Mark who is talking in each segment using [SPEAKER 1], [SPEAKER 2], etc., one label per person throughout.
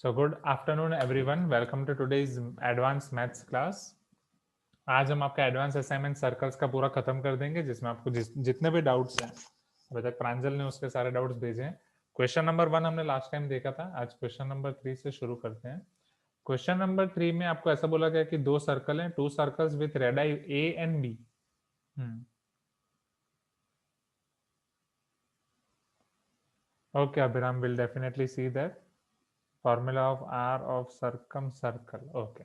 [SPEAKER 1] So good afternoon everyone. Welcome to today's advanced maths class. आज हम आपका advance assignment circles का पूरा खत्म कर देंगे जिसमें आपको जितने भी डाउट्स हैं अभी तक प्रांजल ने उसके सारे डाउट्स भेजे हैं। क्वेश्चन नंबर 1 हमने लास्ट टाइम देखा था, आज क्वेश्चन नंबर 3 से शुरू करते हैं। क्वेश्चन नंबर 3 में आपको ऐसा बोला गया कि दो सर्कल हैं, two circles with radii A and B. Okay, Abhiram will definitely see that. Formula of R of circumcircle. Okay.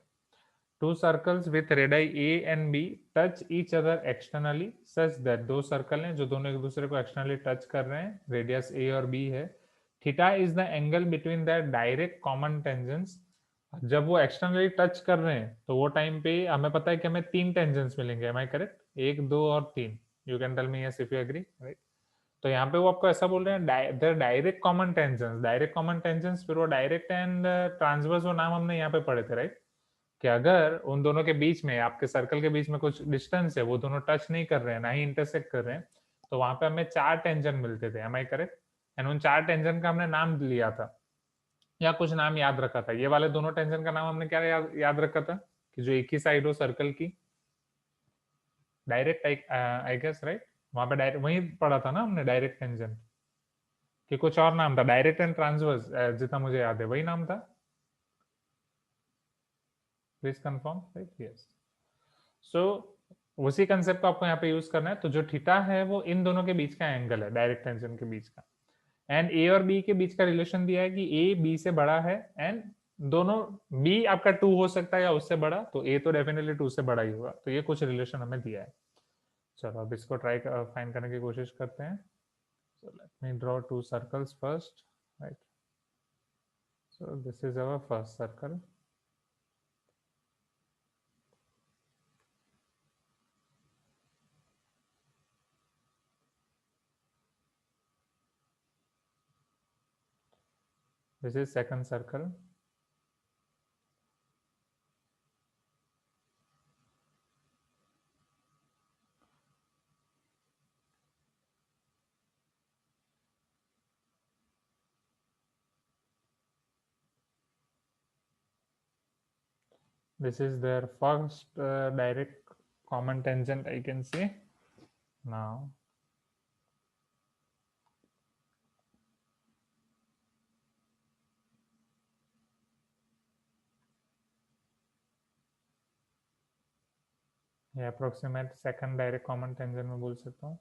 [SPEAKER 1] Two circles with radii A and B touch each other externally such that दो circle हैं जो दोनों एक दूसरे को externally touch कर रहे हैं, रेडियस A और B है। Theta is the angle between the direct common tangents. जब वो एक्सटर्नली टच कर रहे हैं तो वो टाइम पे हमें पता है कि हमें तीन टेंजेंट्स मिलेंगे। Am I correct? एक, दो और तीन। You can tell me yes if you agree, right? तो यहाँ पे वो आपको ऐसा बोल रहे हैं direct common tangents, direct common tangents, फिर वो डायरेक्ट एंड ट्रांसवर्स, वो नाम हमने यहाँ पे पढ़े थे, राइट? कि अगर उन दोनों के बीच में, आपके सर्कल के बीच में कुछ डिस्टेंस है, वो दोनों टच नहीं कर रहे हैं, ना ही इंटरसेक्ट कर रहे हैं, तो वहां पे हमें चार टेंजन मिलते थे। M I correct? एंड उन चार टेंजन का हमने नाम लिया था या कुछ नाम याद रखा था। ये वाले दोनों टेंजन का नाम हमने क्या याद रखा था कि जो एक ही साइड हो सर्कल की, डायरेक्ट, आई गेस, राइट? वहां पे डायरेक्ट वही पढ़ा था ना हमने, डायरेक्ट टेंजन, कि कुछ और नाम था? डायरेक्ट एंड ट्रांसवर्स, जितना मुझे याद है वही नाम था। Please confirm, right? यस। सो उसी कंसेप्ट को आपको यहाँ पे यूज करना है। तो जो थीटा है वो इन दोनों के बीच का एंगल है, डायरेक्ट टेंशन के बीच का। एंड ए और बी के बीच का रिलेशन दिया है कि ए बी से बड़ा है, एंड दोनों, बी आपका 2 हो सकता है या उससे बड़ा, तो ए तो डेफिनेटली 2 से बड़ा ही होगा। तो ये कुछ रिलेशन हमें दिया है। चलो अब इसको ट्राई फाइंड करने की कोशिश करते हैं। So let me draw two circles first, right? So this is our first circle. This is second circle. This is their first direct common tangent, I can say. Now ये approximate second direct common tangent में बोल सकता हूँ।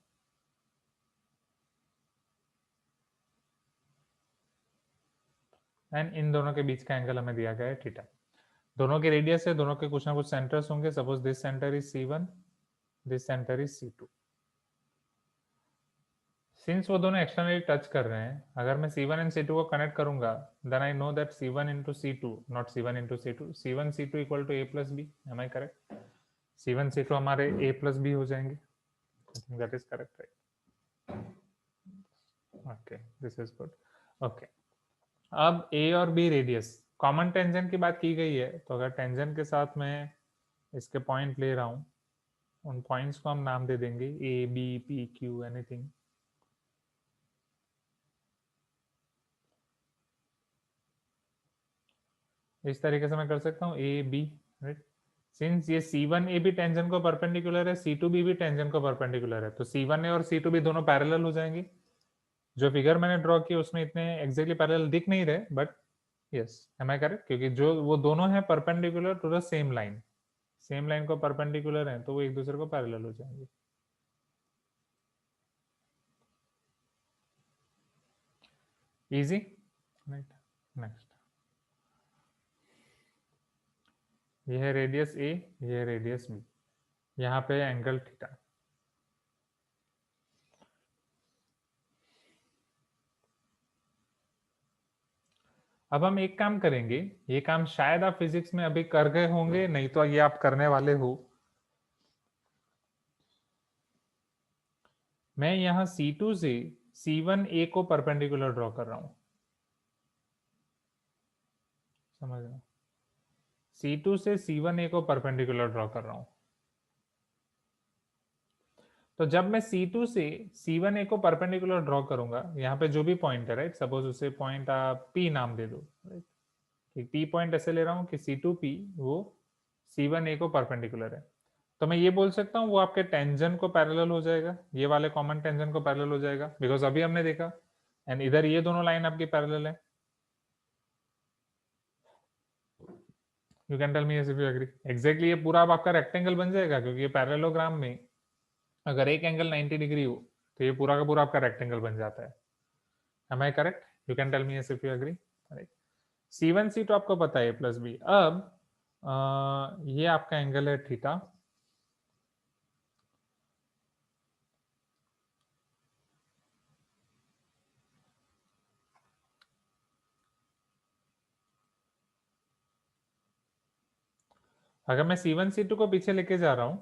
[SPEAKER 1] And in दोनों के बीच का angle हमें दिया गया है थीटा। दोनों के रेडियस है, दोनों के कुछ ना कुछ सेंटर्स होंगे। Suppose this centre is C1, this centre is C2। Since वो दोनों एक्सटर्नली टच कर रहे हैं, अगर मैं C1 एंड C2 को कनेक्ट करूंगा, then I know that C1 into C2, not C1 into C2, C1 C2 equal to A plus B। Am I correct? C1 C2 हमारे A plus B हो जाएंगे। I think that is correct, right? Okay, this is good. Okay, अब A और B radius, common tangent की बात की गई है, तो अगर टेंजेंट के साथ मैं इसके पॉइंट ले रहा हूँ, उन पॉइंट्स को हम नाम दे देंगे A B P Q, anything. इस तरीके से मैं कर सकता हूँ ए बी, राइट? सिंस ये C1 ए भी टेंजेंट को परपेंडिकुलर है, C2 बी भी टेंजेंट को परपेंडिकुलर है, तो C1 ए और C2 बी दोनों पैरेलल हो जाएंगे। जो फिगर मैंने ड्रॉ किया उसमें इतने एग्जैक्टली पैरेलल दिख नहीं रहे, but yes, am I correct? क्योंकि जो वो दोनों हैं perpendicular to the same line, same line को परपेंडिकुलर हैं, तो वो एक दूसरे को पैरेलल हो जाएंगे। Easy, right? नेक्स्ट, ये है रेडियस ए, ये है रेडियस बी, यहाँ पे एंगल थीटा। अब हम एक काम करेंगे, ये काम शायद आप फिजिक्स में अभी कर गए होंगे, नहीं तो ये आप करने वाले हो। मैं यहाँ C2 से C1A को परपेंडिकुलर ड्रॉ कर रहा हूं, समझ रहे हो? C2 से C1A को परपेंडिकुलर ड्रॉ कर रहा हूं। तो जब मैं C2 से C1A को परपेंडिकुलर ड्रॉ करूंगा, यहाँ पे जो भी पॉइंट है, राइट? सपोज उसे पॉइंट आप P नाम दे दो, राइट? कि P पॉइंट ऐसे ले रहा हूँ कि C2P वो C1A को परपेंडिकुलर है, तो मैं ये बोल सकता हूँ वो आपके टेंजेंट को पैरेलल हो जाएगा, ये वाले कॉमन टेंजेंट को पैरेलल हो जाएगा, बिकॉज अभी हमने देखा एंड इधर ये दोनों लाइन आपकी पैरेलल है। You can tell me if you agree. Exactly ये पूरा अब आपका रेक्टेंगल बन जाएगा, क्योंकि ये पैरेललोग्राम में अगर एक एंगल 90 डिग्री हो तो ये पूरा का पूरा आपका रेक्टेंगल बन जाता है। Am I correct? You can tell me if you agree. C1 C2 आपको पता है प्लस बी। अब ये आपका एंगल है थीटा, अगर मैं C1 C2 को पीछे लेके जा रहा हूँ,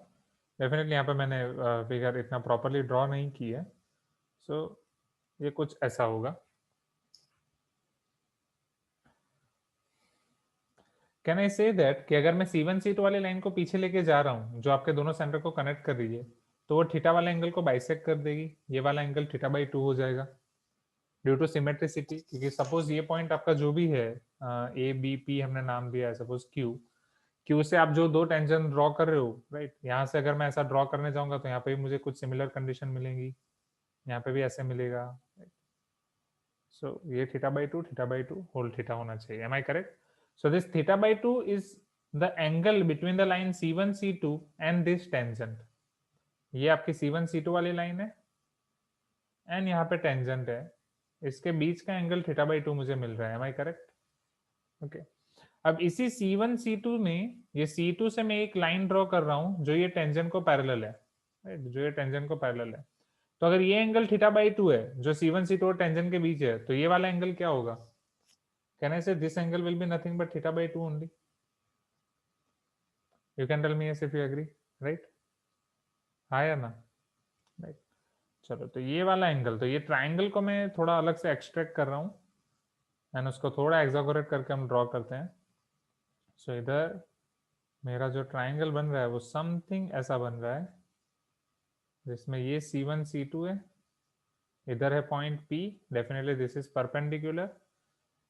[SPEAKER 1] डेफिनेटली यहाँ पे मैंने फिगर इतना प्रॉपरली ड्रॉ नहीं की है, सो ये कुछ ऐसा होगा। कैन आई से दैट कि अगर मैं C1 C2 वाली लाइन को पीछे लेके जा रहा हूँ जो आपके दोनों सेंटर को कनेक्ट कर रही है, तो वो थीटा वाले एंगल को बाइसेक्ट कर देगी, ये वाला एंगल थीटा/2 हो जाएगा ड्यू टू सिमेट्रिसिटी। क्योंकि सपोज ये पॉइंट आपका जो भी है ए बी पी हमने नाम दिया है, सपोज क्यू, क्यू से आप जो दो टेंजेंट ड्रॉ कर रहे हो, राइट, यहाँ से अगर मैं ऐसा ड्रॉ करने जाऊंगा तो यहाँ पे भी मुझे कुछ सिमिलर कंडीशन मिलेंगी, यहाँ पे भी ऐसे मिलेगा। सो ये थीटा/2 होल थीटा होना चाहिए। Am I correct? So this थीटा/2 is the angle between the line C1 C2 and this tangent. ये आपकी C1 C2 वाली लाइन है एंड यहाँ पे टेंजेंट है, इसके बीच का एंगल थीटा/2 मुझे मिल रहा है। Am I correct? ओके। अब इसी C1 C2 में ये C2 से मैं एक लाइन ड्रॉ कर रहा हूं जो ये टेंजेंट को पैरेलल है, राइट, जो ये टेंजेंट को पैरेलल है। तो अगर ये एंगल थीटा/2 है जो C1 C2 और टेंजेंट के बीच है, तो ये वाला एंगल क्या होगा? Can I say this angle will be nothing but थीटा/2 only? You can tell me if you agree, right? हाँ या ना? राइट। चलो, तो ये वाला एंगल, तो ये ट्राइंगल को मैं थोड़ा अलग से एक्सट्रैक्ट कर रहा हूँ एंड उसको थोड़ा एक्सागोरेट करके हम ड्रॉ करते हैं। सो इधर मेरा जो ट्राइंगल बन रहा है वो समथिंग ऐसा बन रहा है, जिसमें ये C1 C2 है, इधर है point P, definitely this is perpendicular,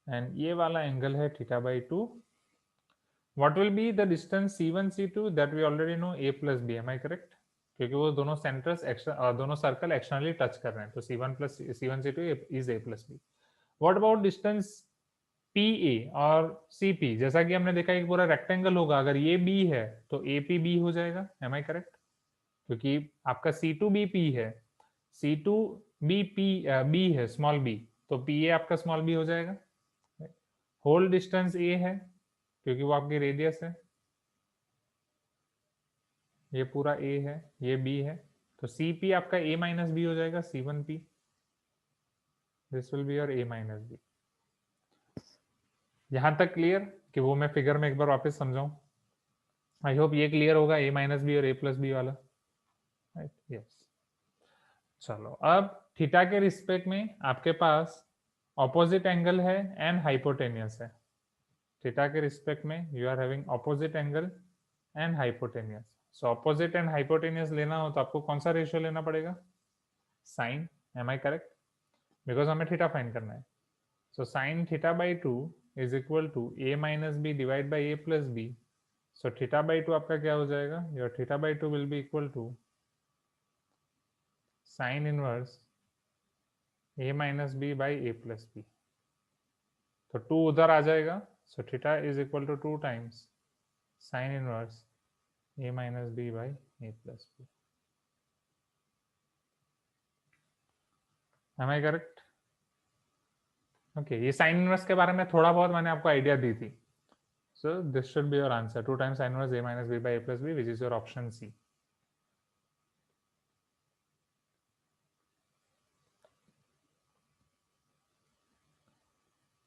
[SPEAKER 1] and ये वाला एंगल है theta. What will be the distance C1 C2? That we already know, a plus b. Am I correct? क्योंकि वो दोनों सेंटर्स दोनों सर्कल एक्सटर्नली टच कर रहे हैं, तो C1 C2 इज a plus B. What about distance PA और CP? जैसा कि हमने देखा एक पूरा रेक्टेंगल होगा, अगर ये B है तो APB हो जाएगा। Am I correct? क्योंकि आपका C2BP है, C2BP B है, स्मॉल b, तो PA आपका स्मॉल b हो जाएगा। होल डिस्टेंस A है क्योंकि वो आपकी रेडियस है, ये पूरा A है, ये B है, तो CP आपका A-B हो जाएगा, C1P। This will be your A-B। यहां तक क्लियर? कि वो मैं फिगर में एक बार वापस समझाऊं? आई होप ये क्लियर होगा, A-B और A+B वाला, राइट? यस। चलो, अब थीटा के रिस्पेक्ट में आपके पास ऑपोजिट एंगल है एंड हाइपोटेनियस है। थीटा के रिस्पेक्ट में you are having opposite angle and hypotenuse. So opposite and hypotenuse लेना हो तो आपको कौन सा रेशियो लेना पड़ेगा? Sine. Am I correct? Because हमें थीटा फाइंड करना है। सो साइन थीटा/2 is equal to A-B divide by A+B। So थीटा/2 आपका क्या हो जाएगा? योर थीटा/2 will be equal to sine inverse A-B by A+B। तो 2 उधर आ जाएगा, so theta is equal to 2 times sine inverse A-B by A+B। Am I correct? Okay, ये साइन इनवर्स के बारे में थोड़ा बहुत मैंने आपको आइडिया दी थी। So this should be your answer, 2 times sine inverse A-B by A+B, which is your option C.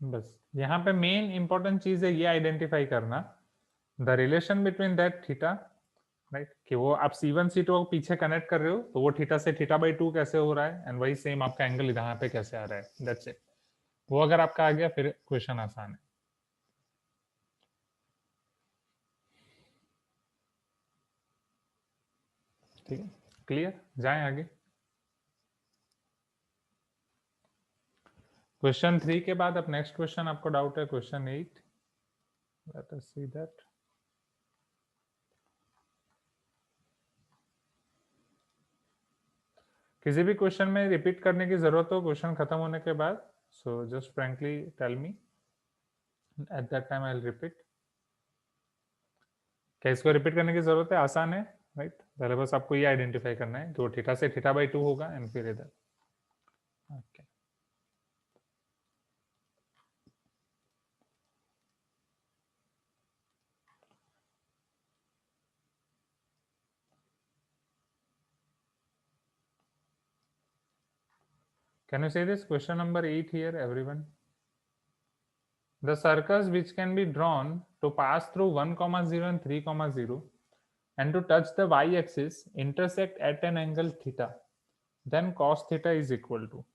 [SPEAKER 1] बस यहाँ पे मेन इंपॉर्टेंट चीज है ये आइडेंटिफाई करना the relation between that theta, right, कि वो आप C1 C2 को पीछे कनेक्ट कर रहे हो तो वो थीटा से थीटा/2 कैसे हो रहा है, एंड वही सेम आपका एंगल यहाँ पे कैसे आ रहा है। That's it. वो अगर आपका आ गया फिर क्वेश्चन आसान है। ठीक है, क्लियर? जाएं आगे। क्वेश्चन 3 के बाद अब नेक्स्ट क्वेश्चन आपको डाउट है question 8। Let us see that. किसी भी क्वेश्चन में रिपीट करने की जरूरत हो क्वेश्चन खत्म होने के बाद, so just frankly tell me, at that time I will repeat. क्या इसको रिपीट करने की जरूरत है? आसान है, राइट? पहले बस आपको ये आइडेंटिफाई करना है कि वो थीटा से थीटा बाई 2 होगा एंड फिर इधर। Okay, can you say this question number 8 here, everyone? The circles which can be drawn to pass through 1 comma 0 and 3 comma 0 and to touch the y-axis intersect at an angle theta, then cos theta is equal to।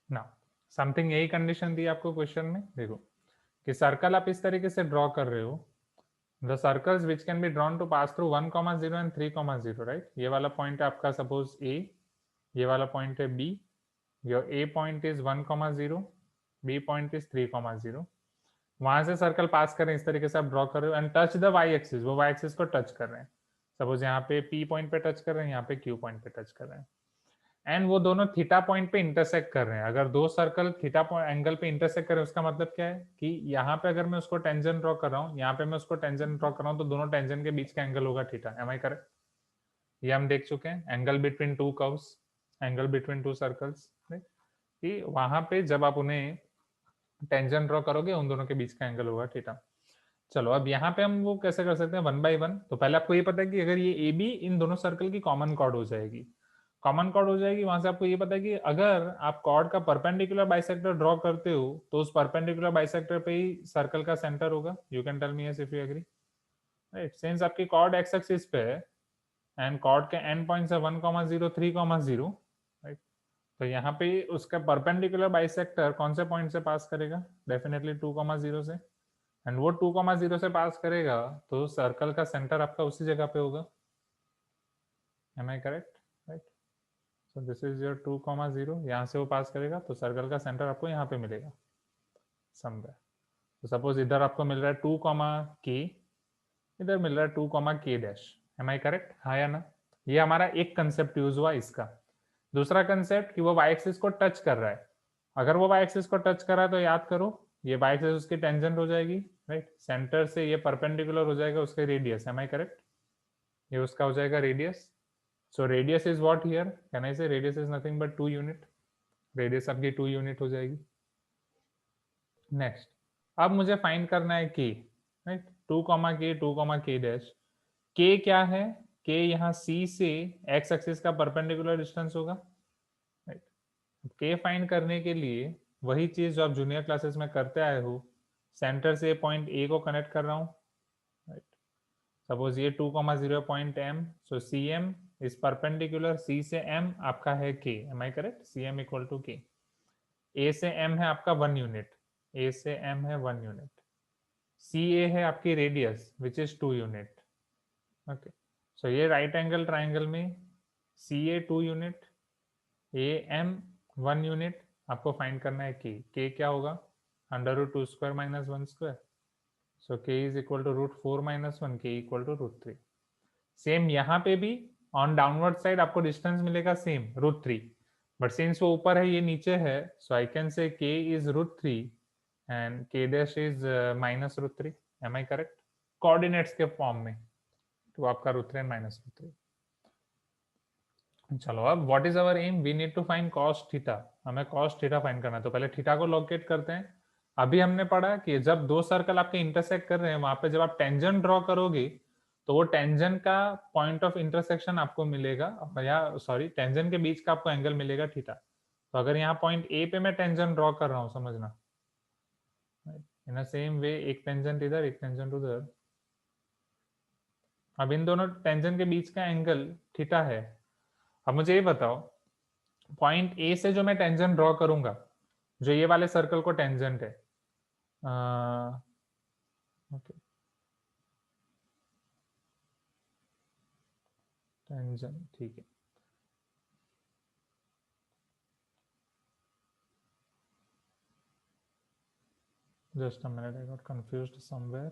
[SPEAKER 1] Now something यही condition दी आपको question में, देखो कि circle आप इस तरीके से draw कर रहे हो, the circles which can be drawn to pass through 1 comma 0 and 3 comma 0, right? ये वाला पॉइंट है आपका सपोज ए, ये वाला पॉइंट है B, your A point is 1 comma 0, B point is 3 comma 0। वहां से सर्कल पास कर रहे हैं, इस तरीके से आप ड्रॉ कर रहे हो and touch the Y axis, वो वाई एक्सिस को टच कर रहे हैं। सपोज यहाँ पे पी पॉइंट पे टच कर रहे हैं, यहाँ पे क्यू पॉइंट पे टच कर रहे हैं एंड वो दोनों थीटा पॉइंट पे इंटरसेक्ट कर रहे हैं। अगर दो सर्कल थीटा एंगल पे इंटरसेक्ट कर रहे हैं उसका मतलब क्या है कि यहाँ पे अगर मैं उसको टेंजेंट ड्रॉ कर रहा हूँ, यहाँ पे मैं उसको टेंजेंट ड्रॉ कर रहा हूँ, तो दोनों टेंजेंट के बीच का एंगल होगा थीटा। M I correct? ये हम देख चुके हैं, angle between two curves, angle between two circles, कि वहां पे जब आप उन्हें टेंजेंट ड्रॉ करोगे उन दोनों के बीच का एंगल होगा थीटा। चलो अब यहाँ पे हम वो कैसे कर सकते हैं, 1 by 1। तो पहले आपको ये पता है कि अगर ये ए बी इन दोनों सर्कल की कॉमन कॉर्ड हो जाएगी, कॉमन कॉर्ड हो जाएगी, वहां से आपको ये पता है कि अगर आप कॉर्ड का परपेंडिकुलर बाइसेक्टर ड्रॉ करते हो तो उस परपेंडिकुलर बाइसेक्टर पे ही सर्कल का सेंटर होगा। You can tell me yes if you agree, right? Since आपकी कॉर्ड एक्स एक्सिस पे है एंड कॉर्ड के एंड पॉइंट्स है 1 comma 0 3 comma 0, राइट? तो यहाँ पे उसका परपेंडिकुलर बाइसेक्टर कौन से पॉइंट से पास करेगा? डेफिनेटली 2 comma 0 से, एंड वो 2 comma 0 से पास करेगा तो सर्कल का सेंटर आपका उसी जगह पे होगा। Am I correct? Right. So this is your 2 comma 0, यहाँ से वो पास करेगा तो सर्कल का सेंटर आपको यहाँ पे मिलेगा समवेयर। तो सपोज इधर आपको मिल रहा है 2 comma k, इधर मिल रहा है 2 comma k dash. Am I correct? हाँ या ना? ये हमारा एक कंसेप्ट यूज हुआ इसका। दूसरा कंसेप्ट कि वो वाई एक्सिस को टच कर रहा है। अगर वो वाई एक्सिस को टच कर रहा है तो याद करो ये वाई एक्सिस उसकी टेंजेंट हो जाएगी, राइट? सेंटर से ये परपेंडिकुलर हो जाएगा उसके रेडियस। Am I correct? ये उसका हो जाएगा radius. So radius is what here? Can I say radius is nothing but 2 unit. Radius आपकी 2 यूनिट हो जाएगी। नेक्स्ट, अब मुझे फाइंड करना है के, right? 2 comma k 2 comma k dash. के क्या है? के यहाँ सी से एक्स एक्सिस का परपेंडिकुलर डिस्टेंस होगा, राइट? के फाइंड करने के लिए वही चीज जो आप जूनियर क्लासेस में करते आए हो, सेंटर से पॉइंट ए को कनेक्ट कर रहा हूँ, राइट? सपोज ये 2 comma 0 point m, so c m is perpendicular c से एम आपका है k. Am I correct? C m equal to k. A से एम है आपका 1 यूनिट, ए से एम है 1 यूनिट। सी ए है आपकी radius which is 2 unit. Okay, so ये राइट एंगल ट्राइंगल में c a 2 unit, a m 1 unit, आपको फाइंड करना है के क्या होगा? Under root 2 square minus 1 square. So k is equal to root 4 minus 1, k equal to root 3। Same यहाँ पे भी ऑन डाउनवर्ड साइड आपको डिस्टेंस मिलेगा सेम रूट 3, बट सिंस वो ऊपर है ये नीचे है, सो आई can say k is root 3 and k dash is minus root 3। Am I correct? Coordinates के फॉर्म में तो आपका रूट 3 माइनस रूट 3। चलो अब what is our aim? We need to find cos theta. हमें कॉस थीटा फाइंड करना है, तो पहले थीटा को लोकेट करते हैं। अभी हमने पढ़ा कि जब दो सर्कल आपके इंटरसेक्ट कर रहे हैं, वहां पे जब आप टेंजेंट ड्रॉ करोगे तो वो टेंजेंट का पॉइंट ऑफ इंटरसेक्शन आपको मिलेगा, या सॉरी टेंजेंट के बीच का आपको एंगल मिलेगा थीटा। तो अगर यहाँ पॉइंट ए पे मैं टेंजेंट ड्रॉ कर रहा हूँ, समझना, इन सेम वे एक टेंजेंट इधर एक टेंजेंट उधर, अब इन दोनों टेंजेंट के बीच का एंगल थीटा है। अब मुझे ये बताओ, पॉइंट ए से जो मैं टेंजेंट ड्रॉ करूंगा, जो ये वाले सर्कल को टेंजेंट है, ओके, टेंजेंट, ठीक है, just a minute, I got confused somewhere.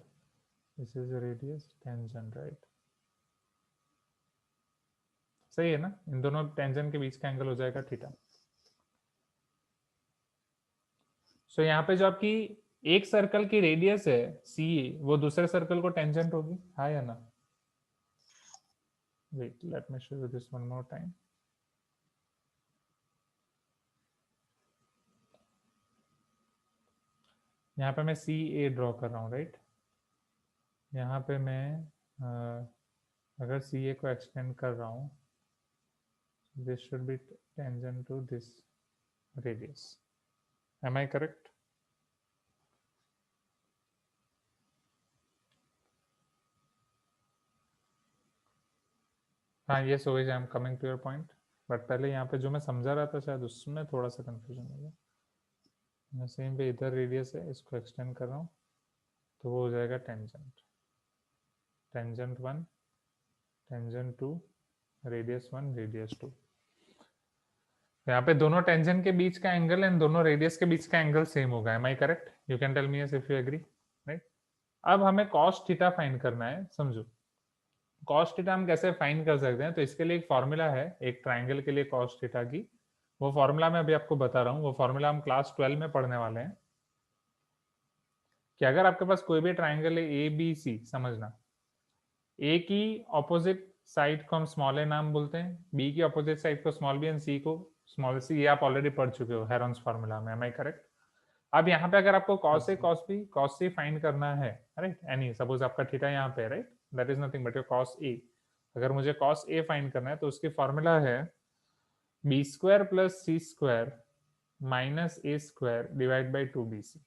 [SPEAKER 1] This is a radius, tangent, right? सही है ना, इन दोनों टेंजेंट के बीच का एंगल हो जाएगा थीटा। सो यहाँ पे जो आपकी एक सर्कल की रेडियस है सी, वो दूसरे सर्कल को टेंजेंट होगी, हाँ या ना? Wait, let me show you this one more time. यहाँ पे मैं सी ए ड्रॉ कर रहा हूँ, राइट? यहाँ पे मैं अगर सी ए को एक्सटेंड कर रहा हूँ, this should be tangent to this radius, am I correct? हाँ, ये so I am coming to your point, but पहले यहाँ पे जो मैं समझा रहा था शायद उसमें थोड़ा सा कंफ्यूजन हो गया। सेम पे इधर रेडियस है, इसको एक्सटेंड कर रहा हूँ तो वो हो जाएगा tangent, tangent one, tangent two, radius one, radius two. यहाँ पे दोनों टेंजेंट के बीच का एंगल एंड दोनों रेडियस के बीच का एंगल सेम होगा, am I correct? You can tell me yes if you agree, right? अब हमें कॉस थीटा फाइंड करना है, समझो। कॉस थीटा हम कैसे फाइंड कर सकते हैं? तो इसके लिए एक फॉर्मूला है, एक ट्राइंगल के लिए कॉस थीटा की, वो फॉर्मूला मैं अभी आपको बता रहा हूँ। वो फॉर्मूला हम क्लास 12 में पढ़ने वाले हैं कि अगर आपके पास कोई भी ट्राइंगल है ए बी सी, समझना, ए की ऑपोजिट साइड को हम स्मॉल ए नाम बोलते हैं, बी की ऑपोजिट साइड को स्मॉल बी एंड सी को स्मॉल सी। ये आप ऑलरेडी पढ़ चुके हो हेरॉन्स फॉर्मूला में, एम आई करेक्ट? अब यहाँ पे अगर आपको cos a cos b cos c find करना है, राइट, एनी सपोज आपका थीटा यहाँ पे, right, that is nothing but your cos a. अगर मुझे कॉस ए फाइंड करना है तो उसकी फॉर्मूला है B square plus C square minus A square divide by 2bc।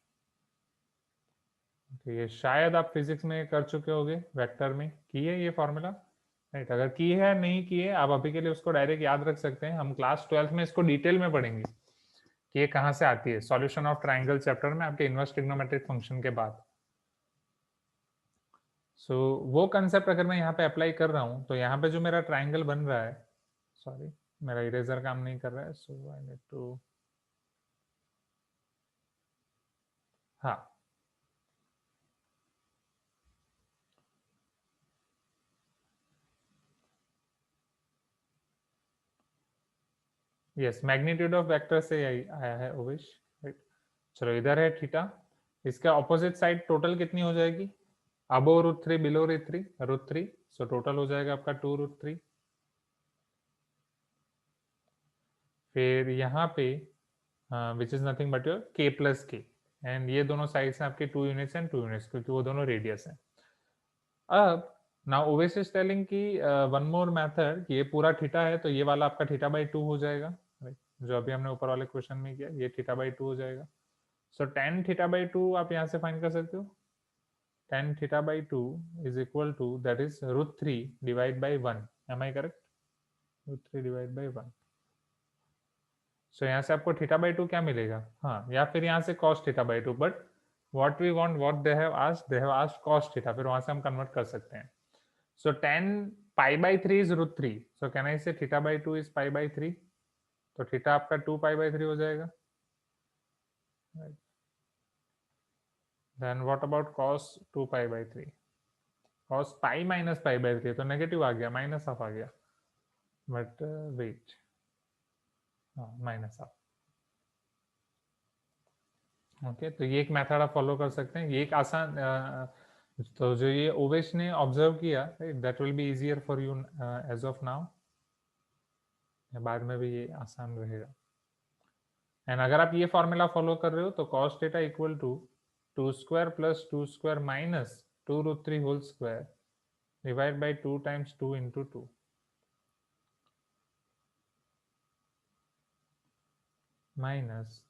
[SPEAKER 1] तो ये शायद आप फिजिक्स में कर चुके होगे, वेक्टर में की है ये फॉर्मूला, राइट? अगर की है नहीं की है, आप अभी के लिए उसको डायरेक्ट याद रख सकते हैं। हम क्लास 12 में इसको डिटेल में पढ़ेंगे कि ये कहाँ से आती है, सॉल्यूशन ऑफ ट्राइंगल चैप्टर में आपके इनवर्स ट्रिग्नोमेट्रिक फंक्शन के बाद। सो वो कंसेप्ट अगर मैं यहाँ पे अप्लाई कर रहा हूँ तो यहाँ पे जो मेरा ट्राइंगल बन रहा है, सॉरी मेरा इरेजर काम नहीं कर रहा है, सो आई नीड टू, हाँ, यस, मैग्नीट्यूड ऑफ वेक्टर से आया है ओविश, राइट? चलो इधर है थीटा, इसके ऑपोजिट साइड टोटल कितनी हो जाएगी? Above root three, below root three, so total हो जाएगा आपका 2√3। फिर यहाँ पे which is nothing but your k plus k, and ये दोनों साइड्स हैं आपके 2 यूनिट्स एंड 2 यूनिट्स, क्योंकि वो दोनों रेडियस हैं। अब नाउ ओवेस इज टेलिंग की वन मोर मेथड, ये पूरा थीटा है तो ये वाला आपका थीटा बाई 2 हो जाएगा, right? जो अभी हमने ऊपर वाले क्वेश्चन में किया, ये थीटा बाई 2 हो जाएगा। सो टेन थीटा बाई 2 आप यहाँ से फाइंड कर सकते हो। Tan theta by 2 is equal to that is √3 divide by 1, am I correct? √3 divide by 1। So यहाँ से आपको थीटा बाई 2 क्या मिलेगा? हाँ, या फिर यहाँ से cos theta by 2, but what we want, what they have asked cos theta, फिर वहां से हम कन्वर्ट कर सकते हैं। So 10 pi by 3 is √3, so can I say theta by 2 is pi by 3, तो थीटा आपका 2 पाई बाई 3 हो जाएगा, then what about cos 2 pi by 3? Cos pi minus pi by 3 तो नेगेटिव आ गया, माइनस हाफ आ गया, बट वेट, हाँ माइनस हाफ। ओके, तो ये एक मेथड आप फॉलो कर सकते हैं, ये एक आसान तो जो ये ओवेश ने ऑब्जर्व किया, that will be easier for you as of now, बाद में भी ये आसान रहेगा। एंड अगर आप ये फॉर्मूला फॉलो कर रहे हो तो cos theta equal to 2 square plus 2 square minus 2√3 whole square divide by 2 times 2 into 2 minus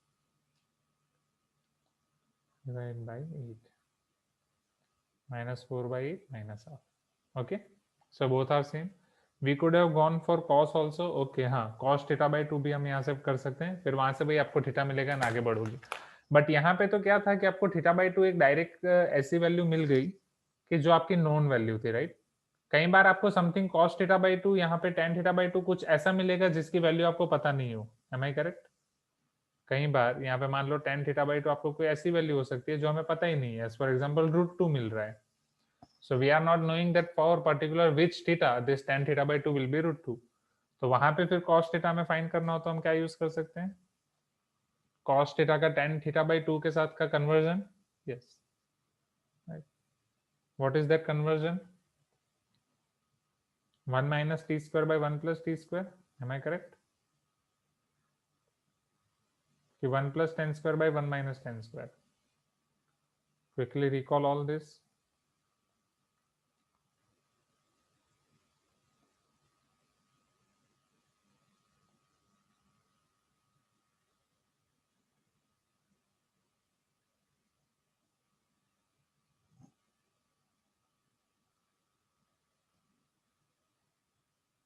[SPEAKER 1] divide by 8 minus 4 by 8 minus half. Okay, so both are same. We could have gone for cos also. Okay, हाँ cos theta by 2 भी हम यहाँ से कर सकते हैं, फिर वहां से भाई आपको थीटा मिलेगा ना, आगे बढ़ोगी. बट यहाँ पे तो क्या था कि आपको थीटा बाई 2 एक डायरेक्ट ऐसी वैल्यू मिल गई कि जो आपकी नोन वैल्यू थी, राइट. कई बार आपको समथिंग cos थीटा बाई 2 यहाँ पे tan थीटा बाई 2 कुछ ऐसा मिलेगा जिसकी वैल्यू आपको पता नहीं हो. Am I correct? कई बार यहाँ पे मान लो tan थीटा बाई 2 आपको कोई ऐसी वैल्यू हो सकती है जो हमें पता ही नहीं है. एज फॉर एग्जाम्पल √2 मिल रहा है. So we are not knowing that for particular which theta this tan theta by 2 will be √2. तो वहां पे फिर cos theta में फाइंड करना हो तो हम क्या यूज कर सकते हैं? cos theta का tan theta by 2 के साथ का conversion. Yes, right. What is that conversion? 1 minus t square by 1 plus t square. Am I correct? कि 1 plus tan square by 1 minus tan square. Quickly recall all this.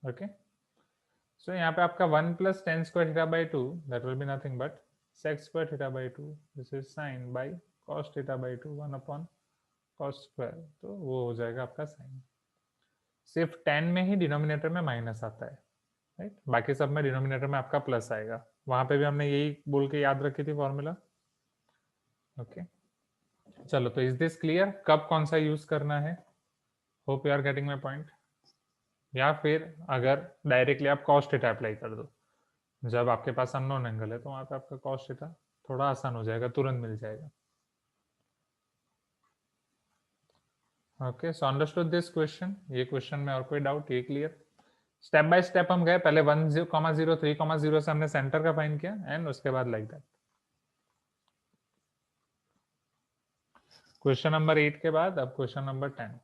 [SPEAKER 1] Okay. So यहाँ पे आपका 1 plus tan square theta by 2 that will be nothing but sec square theta by 2. This is sin by cos theta by 2 1 upon cos square. तो वो हो जाएगा आपका sin. सिर्फ tan में ही डिनोमिनेटर में माइनस आता है, राइट. बाकी सब में डिनोमिनेटर में आपका प्लस आएगा. वहां पे भी हमने यही बोल के याद रखी थी फॉर्मूला. ओके, चलो तो इज दिस क्लियर कब कौन सा यूज करना है? Hope you are getting my point. या फिर अगर डायरेक्टली आप cos थीटा अप्लाई कर दो, जब आपके पास अननोन एंगल है तो वहां पे आपका cos थीटा थोड़ा आसान हो जाएगा, तुरंत मिल जाएगा. Okay, so understood this question. ये क्वेश्चन में और कोई डाउट? ये क्लियर? स्टेप बाय स्टेप हम गए. पहले 1 0 3 0 से हमने सेंटर का फाइंड किया एंड उसके बाद लाइक दैट. क्वेश्चन नंबर 8 के बाद अब question number 10.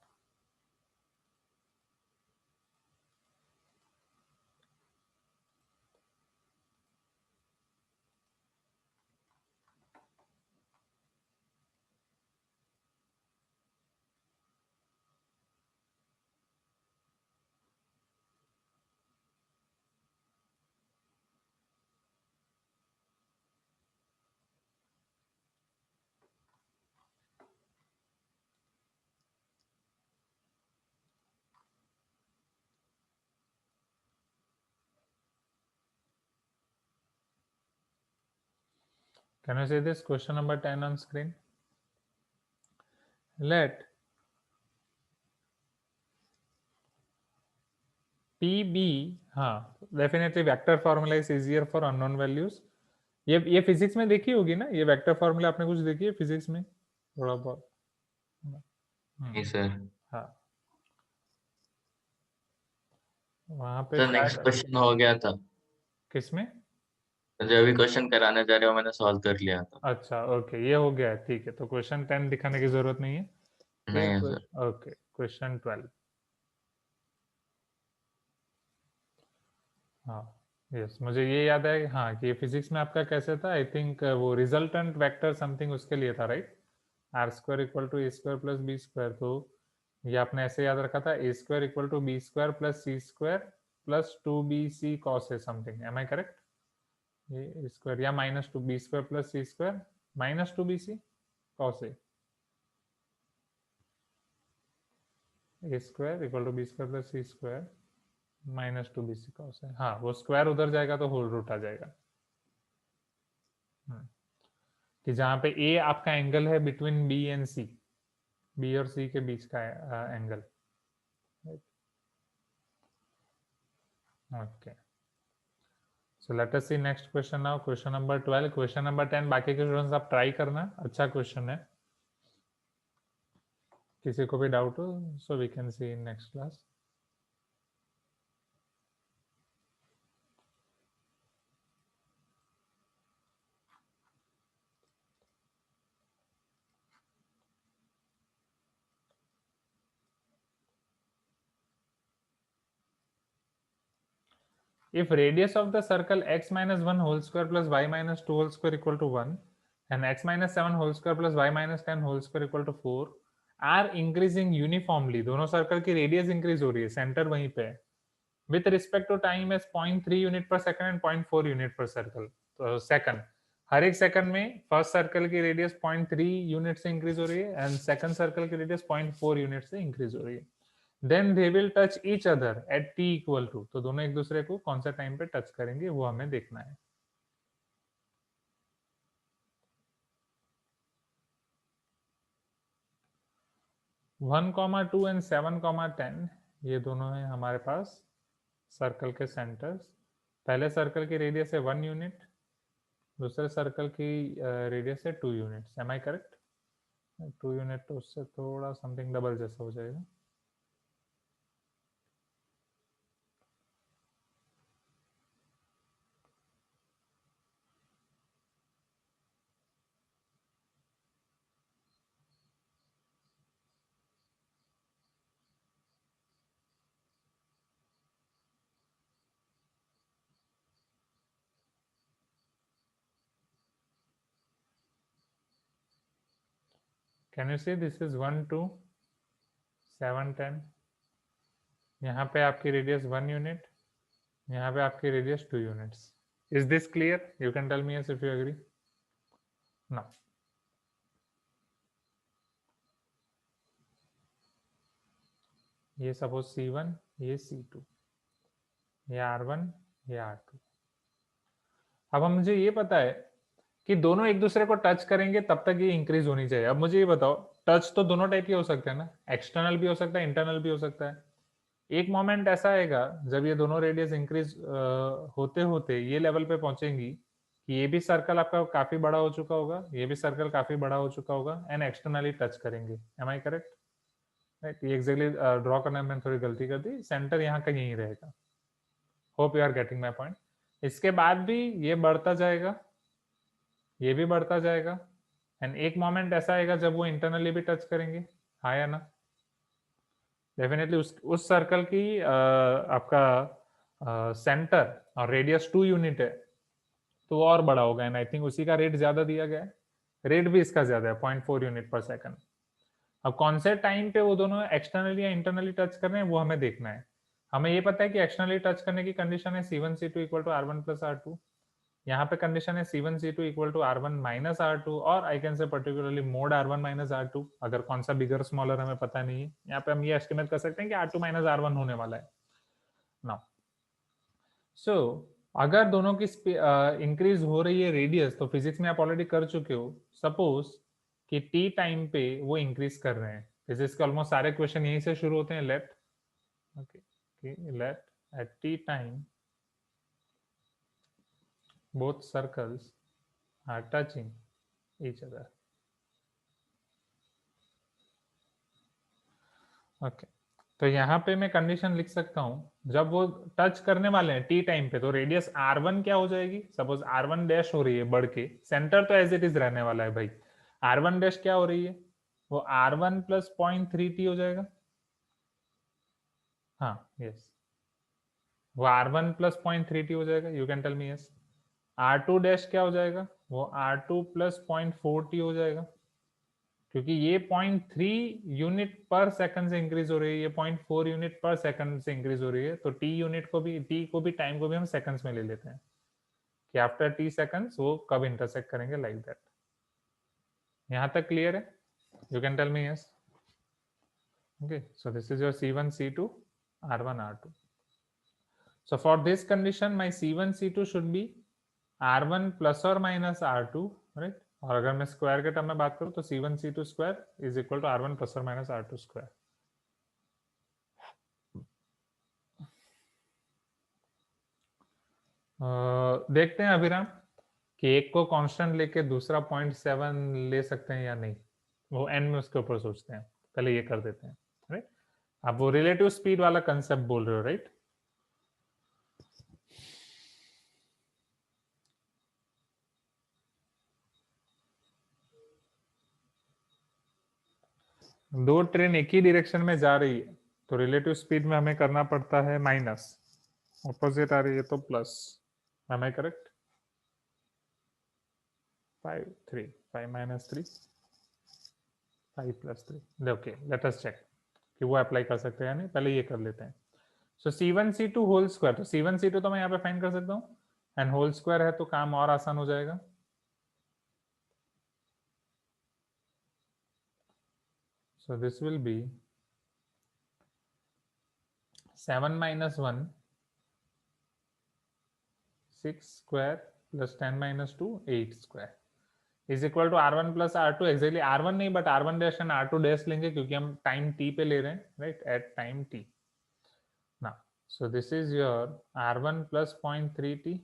[SPEAKER 1] Can you see this question number 10 on screen? Let PB, हाँ definitely vector formula is easier for unknown values. ये फिजिक्स में देखी होगी ना, ये वेक्टर फॉर्मूला आपने कुछ देखी है फिजिक्स में थोड़ा बहुत?
[SPEAKER 2] नहीं सर.
[SPEAKER 1] हाँ, वहां पे
[SPEAKER 2] सर नेक्स्ट
[SPEAKER 1] शायद.
[SPEAKER 2] क्वेश्चन हो गया था.
[SPEAKER 1] किसमें?
[SPEAKER 2] जो अभी क्वेश्चन कराने जा रहे हो मैंने सॉल्व कर लिया था.
[SPEAKER 1] अच्छा ओके, ये हो गया है, ठीक है. तो क्वेश्चन 10 दिखाने की जरूरत नहीं है.
[SPEAKER 2] नहीं
[SPEAKER 1] फिर
[SPEAKER 2] है सर.
[SPEAKER 1] Okay, question 12. हाँ यस, मुझे ये याद है हाँ कि ये फिजिक्स में आपका कैसे था. आई थिंक वो रिजल्टेंट वेक्टर समथिंग उसके लिए था, right. R square equal to a square plus b square. तो ये आपने ऐसे याद रखा था, a square equal to b square plus C square plus 2bc cos है समथिंग. Am I correct? ये स्क्वायर या minus 2b square plus C square minus 2bc cos a square equal to b square plus C square minus 2bc cos है. हाँ, वो square उधर जाएगा तो whole root आ जाएगा. कि जहाँ पे ए आपका एंगल है between B and C, B और सी के बीच का angle. Okay, so let us सी next question now. Question number 12. Question number 10 बाकी के स्टूडेंट्स आप ट्राई करना, अच्छा क्वेश्चन है. किसी को भी डाउट हो so we can see in next class. if radius of the circle x minus 1 whole square plus y minus 2 whole square equal to 1 and x minus 7 whole square plus y minus 10 whole square equal to 4 are increasing uniformly, दोनों circle की radius increase हो रही है, centre वहीं पे है, with respect to time as 0.3 unit per second and 0.4 unit per circle, तो second, हर एक सेकंड में फर्स्ट सर्कल की रेडियस 0.3 यूनिट से इंक्रीज हो रही है एंड सेकंड सर्कल की रेडियस 0.4 यूनिट से इंक्रीज हो रही है. Then they will touch each other at t equal to, तो दोनों एक दूसरे को कौन सा टाइम पे टच करेंगे वो हमें देखना है. वन कॉमा टू एंड 7,10 ये दोनों है हमारे पास सर्कल के सेंटर्स. पहले सर्कल की रेडियस है 1 यूनिट, दूसरे सर्कल की रेडियस है 2 units. Am I correct? 2 unit तो उससे थोड़ा समथिंग डबल जैसा हो जाएगा. Can you see this is 1 2 7 10. यहाँ पे आपकी रेडियस 1 यूनिट, यहाँ पे आपकी radius 2 units. Is this clear? You can tell me if you agree. No, ये सपोज C1, ये C2, ये R1, ये R2. अब हम मुझे ये पता है कि दोनों एक दूसरे को टच करेंगे तब तक ये इंक्रीज होनी चाहिए. अब मुझे ये बताओ, टच तो दोनों टाइप के हो सकते हैं ना, एक्सटर्नल भी हो सकता है, इंटरनल भी हो सकता है. एक मोमेंट ऐसा आएगा जब ये दोनों रेडियस इंक्रीज होते होते ये लेवल पे पहुंचेंगी कि ये भी सर्कल आपका काफी बड़ा हो चुका होगा, ये भी सर्कल काफी बड़ा हो चुका होगा एंड एक्सटर्नली टच करेंगे. Am I correct? राइट. ये एग्जैक्टली ड्रॉ करने में थोड़ी गलती कर दी, सेंटर यहाँ का यहीं रहेगा. Hope you are getting my point. इसके बाद भी ये बढ़ता जाएगा, ये भी बढ़ता जाएगा एंड एक मोमेंट ऐसा आएगा जब वो इंटरनली भी टच करेंगे. हाँ या ना? डेफिनेटली उस सर्कल की आपका सेंटर और रेडियस 2 यूनिट है तो और बड़ा होगा एंड आई थिंक उसी का रेट ज्यादा दिया गया है. रेट भी इसका ज्यादा है 0.4 यूनिट पर सेकंड. अब कौन से टाइम पे वो दोनों एक्सटर्नली या इंटरनली टच कर रहे हैं वो हमें देखना है. हमें ये पता है कि एक्सटर्नली टच करने की कंडीशन है C1 C2 equal to R1 plus R2. यहाँ पे कंडीशन है C1 C2 equal to R1 minus R2 और आई कैन से particularly mode R1 minus R2. अगर कौन सा बिगर स्मॉलर हमें पता नहीं है, यहाँ पे हम ये एस्टिमेट कर सकते हैं कि R2 माइनस R1 होने वाला है. नाउ सो अगर दोनों की इंक्रीज हो रही है रेडियस, तो फिजिक्स में आप ऑलरेडी कर चुके हो. सपोज कि टी टाइम पे वो इंक्रीज कर रहे हैं. फिजिक्स के ऑलमोस्ट सारे क्वेश्चन यहीं से शुरू होते हैं. Let let at t time both circles are touching each other. Okay. तो यहाँ पे मैं कंडीशन लिख सकता हूँ जब वो टच करने वाले हैं टी टाइम पे, तो रेडियस R1 क्या हो जाएगी. सपोज R1 डैश हो रही है बढ़ के, सेंटर तो एज इट इज रहने वाला है भाई. R1 डैश क्या हो रही है, वो R1 प्लस 0.3t हो जाएगा. हाँ यस, वो R1 प्लस 0.3t हो जाएगा. You can tell me yes. R2 dash क्या हो जाएगा, वो R2 प्लस 0.4t हो जाएगा क्योंकि ये 0.3 यूनिट पर सेकंड से इंक्रीज हो रही है, ये 0.4 यूनिट पर सेकंड से इंक्रीज हो रही है. तो टी यूनिट को भी, टी को भी, टाइम को भी हम सेकंड्स में ले लेते हैं कि आफ्टर टी सेकंड्स वो कब इंटरसेक्ट करेंगे, लाइक दैट. यहाँ तक क्लियर है? You can tell me yes. Okay, so this is your C1 C2 R1 R2. So for this condition my C1 C2 should be R1 plus or minus R2, right? और अगर मैं square के term में बात करूं तो C1 C2 square is equal to R1 plus और minus R2 square. देखते हैं अभिराम कि एक को कांस्टेंट लेके दूसरा 0.7 ले सकते हैं या नहीं, वो एंड में उसके ऊपर सोचते हैं. पहले ये कर देते हैं, राइट? आप वो रिलेटिव स्पीड वाला कंसेप्ट बोल रहे हो, राइट? दो ट्रेन एक ही डायरेक्शन में जा रही है तो रिलेटिव स्पीड में हमें करना पड़ता है माइनस. ऑपोजिट आ रही है तो plus, am I correct? 5 3 5 minus 3 5 plus 3, okay let us check कि वो अप्लाई कर सकते हैं या नहीं, पहले ये कर लेते हैं। सो C1 C2 होल स्क्वायर, तो C1 C2 तो मैं यहाँ पे फाइंड कर सकता हूँ, एंड होल स्क्वायर है तो काम और आसान हो जाएगा। सो this will B 7 minus 1 6 square plus 10 minus 2 8 square is equal to R1 plus R2, exactly R1 नहीं but R1 dash and R2 dash लेंगे क्योंकि हम टाइम t पे ले रहे हैं, right, at time t. Now so this is your R1 plus 0.3t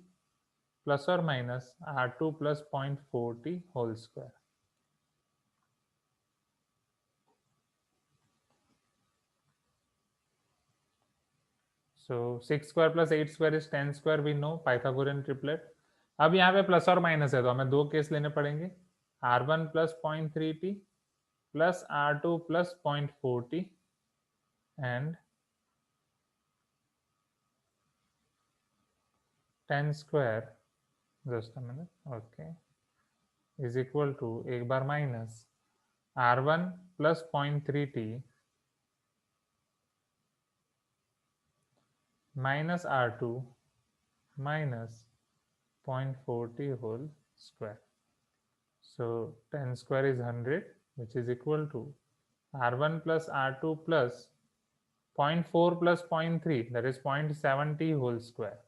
[SPEAKER 1] plus or minus R2 plus 0.4t whole square. So 6 square plus 8 square is 10 square, we know Pythagorean triplet. अब यहाँ पे plus और minus है तो हमें दो case लेने पड़ेंगे, R1 plus 0.3t plus R2 plus 0.4t and 10 square, just a minute, okay, is equal to एक बार minus R1 plus 0.3t minus R2 minus 0.4t whole square. So 10 square is 100, which is equal to R1 plus R2 plus 0.4 plus 0.3, that is 0.7t whole square.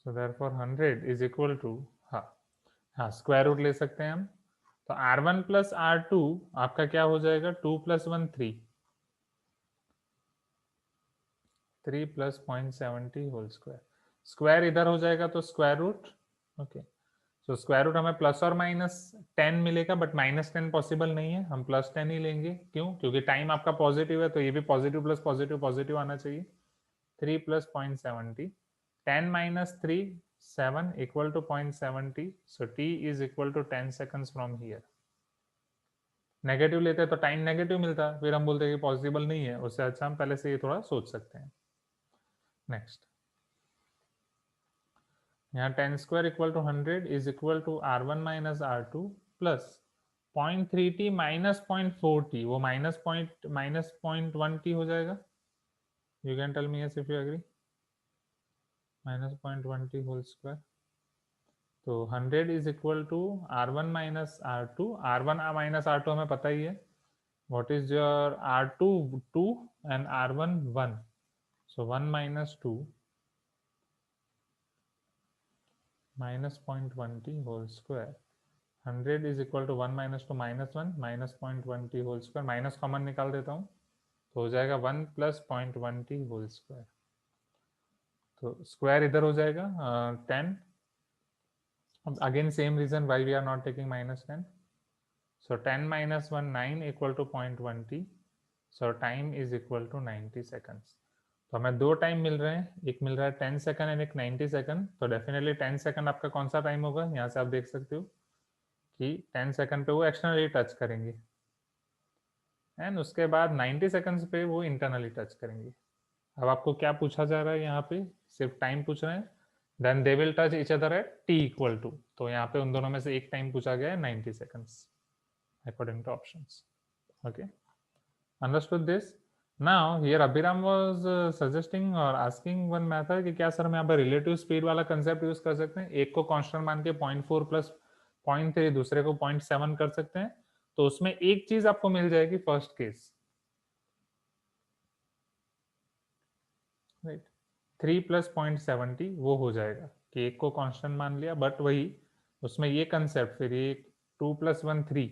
[SPEAKER 1] So therefore 100 is equal to, हाँ square root ले सकते हैं हम, तो R1 plus R2 आपका क्या हो जाएगा, 2 plus 1 3 3 plus 0.70 whole square, square इधर हो जाएगा तो square root, okay. So square root हमें प्लस और माइनस 10 मिलेगा, बट माइनस 10 पॉसिबल नहीं है, हम प्लस 10 ही लेंगे, क्यों, क्योंकि टाइम आपका पॉजिटिव है तो ये भी पॉजिटिव प्लस पॉजिटिव पॉजिटिव आना चाहिए। 3 plus 0.70, 10 minus 3 7 equal to 0.70, so t is equal to 10 seconds from here. Negative लेते तो टाइम नेगेटिव मिलता, फिर हम बोलते कि पॉसिबल नहीं है, उससे अच्छा हम पहले से ये थोड़ा सोच सकते हैं। नेक्स्ट, यहाँ 10 square equal to 100 is equal to R1 minus R2 plus 0.3t minus 0.4t, वो माइनस 0.1t हो जाएगा। You can tell me yes if you agree. Minus 0.1t whole square, तो 100 is equal to R1 minus R2, R1 minus R2 हमें पता ही है, what is your R2 2 and R1 1, so 1 minus 2 minus 0.1t whole square, 100 is equal to 1 minus 2 minus 1 minus 0.1t whole square, minus common निकाल देता हूँ तो हो जाएगा 1 plus 0.1t whole square, तो स्क्वायर इधर हो जाएगा 10, again same reason why we are not taking minus 10, so 10 minus 1 9 equal to 0.1t, so time is equal to 90 seconds. तो हमें दो टाइम मिल रहे हैं, एक मिल रहा है 10 सेकंड एंड एक 90 सेकंड, तो डेफिनेटली 10 सेकंड आपका कौन सा टाइम होगा, यहाँ से आप देख सकते हो कि 10 सेकंड पे वो एक्सटर्नली टच करेंगे एंड उसके बाद 90 सेकंड्स पे वो इंटरनली टच करेंगे। अब आपको क्या पूछा जा रहा है, यहाँ पे सिर्फ टाइम पूछ रहे हैं, then they will touch each other at t equal to, तो यहाँ पे उन दोनों में से एक टाइम पूछा गया है 90 seconds according to options. Okay, understood this? Now here Abhiram was suggesting or asking one method कि क्या सर हम यहाँ पर रिलेटिव स्पीड वाला कंसेप्ट यूज कर सकते हैं, एक को कांस्टेंट मान के 0.4 प्लस 0.3 दूसरे को 0.7 कर सकते हैं, तो उसमें एक चीज आपको मिल जाएगी, फर्स्ट केस, राइट, 3 प्लस 0.70 वो हो जाएगा कि एक को कांस्टेंट मान लिया, बट वही उसमें ये कंसेप्ट फिर ये 2 प्लस 1 3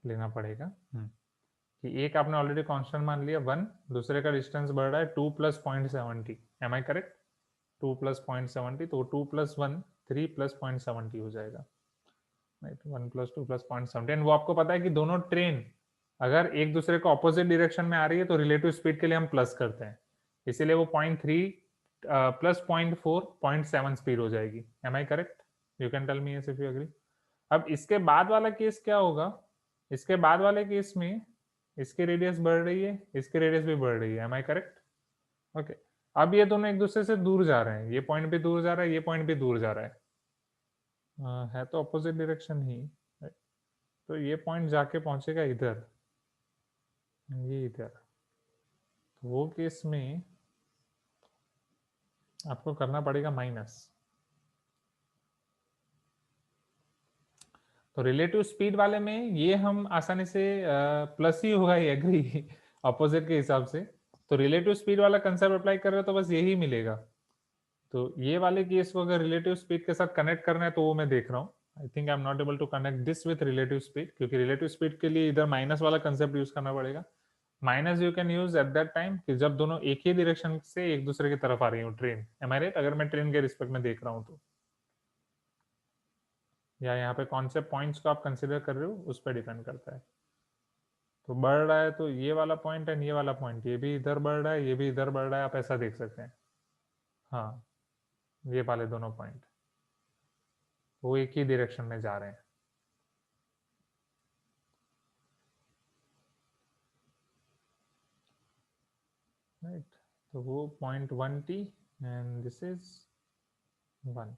[SPEAKER 1] लेना पड़ेगा कि एक आपने ऑलरेडी कांस्टेंट मान लिया 1, दूसरे का डिस्टेंस बढ़ रहा है 2 plus 0.70, am I correct, 2 plus 0.70, तो 2 प्लस 1 3 प्लस 0.70 हो जाएगा, राइट, 1 प्लस 2 प्लस 0.70, एंड वो आपको पता है कि दोनों ट्रेन अगर एक दूसरे को ऑपोजिट डायरेक्शन में आ रही है तो रिलेटिव स्पीड के लिए हम प्लस करते हैं, इसीलिए वो 0.3 प्लस 0.4 0.7 स्पीड हो जाएगी, am I correct, you can tell me if you agree. अब इसके बाद वाला केस क्या होगा, इसके बाद वाले केस में इसकी रेडियस बढ़ रही है, इसकी रेडियस भी बढ़ रही है, एम आई करेक्ट? ओके, अब ये दोनों एक दूसरे से दूर जा रहे हैं, ये पॉइंट भी दूर जा रहा है, ये पॉइंट भी दूर जा रहा है, है तो अपोजिट डायरेक्शन ही, right? तो ये पॉइंट जाके पहुंचेगा इधर, ये इधर, तो वो केस में आपको करना पड़ेगा माइनस। तो रिलेटिव स्पीड वाले में ये हम आसानी से प्लस ही होगा, ये एग्री अपोजिट के हिसाब से। तो रिलेटिव स्पीड वाला कंसेप्ट अप्लाई कर रहे हो तो बस यही मिलेगा। तो ये वाले केस को अगर रिलेटिव स्पीड के साथ कनेक्ट करना है तो वो मैं देख रहा हूँ। I think I am not able to connect this with relative speed, क्योंकि रिलेटिव स्पीड के लिए इधर माइनस वाला कंसेप्ट यूज करना पड़ेगा। Minus you can use at that time कि जब दोनों एक ही डायरेक्शन से एक दूसरे की तरफ आ रही हूँ, ट्रेन, एम आई राइट? अगर मैं ट्रेन के रिस्पेक्ट में देख रहा हूँ तो, या यहाँ पे कौन से पॉइंट्स को आप कंसिडर कर रहे हो उस पर डिपेंड करता है। तो बढ़ रहा है तो ये वाला पॉइंट एंड ये वाला पॉइंट, ये भी इधर बढ़ रहा है, ये भी इधर बढ़ रहा है, आप ऐसा देख सकते हैं। हाँ, ये वाले दोनों पॉइंट वो एक ही डायरेक्शन में जा रहे हैं, राइट? तो वो point 1t and this is 1,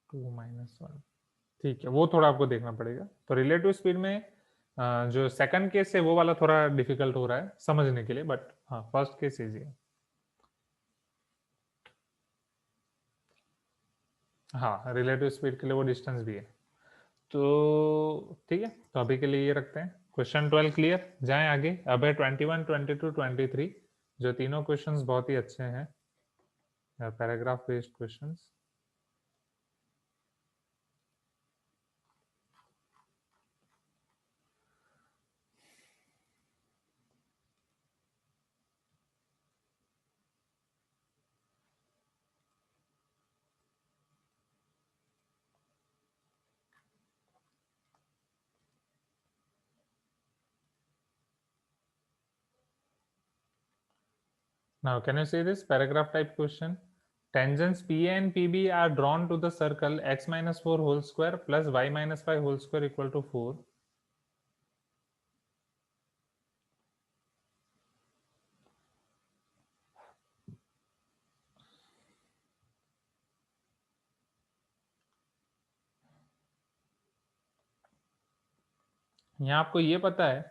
[SPEAKER 1] 2 minus 1, ठीक है, वो थोड़ा आपको देखना पड़ेगा। तो रिलेटिव स्पीड में जो सेकंड केस है वो वाला थोड़ा डिफिकल्ट हो रहा है समझने के लिए, बट हाँ फर्स्ट केस इजी है। हाँ, रिलेटिव स्पीड के लिए वो डिस्टेंस भी है। तो ठीक है, तो अभी के लिए ये रखते हैं। क्वेश्चन 12 क्लियर, जाएं आगे। अब है 21, 22, 23, जो तीनों क्वेश्चंस बहुत ही अच्छे हैं, paragraph based questions. Now, can you see this paragraph type question? Tangents PA and PB are drawn to the circle x minus 4 whole square plus y minus 5 whole square equal to 4. यहाँ आपको ये पता है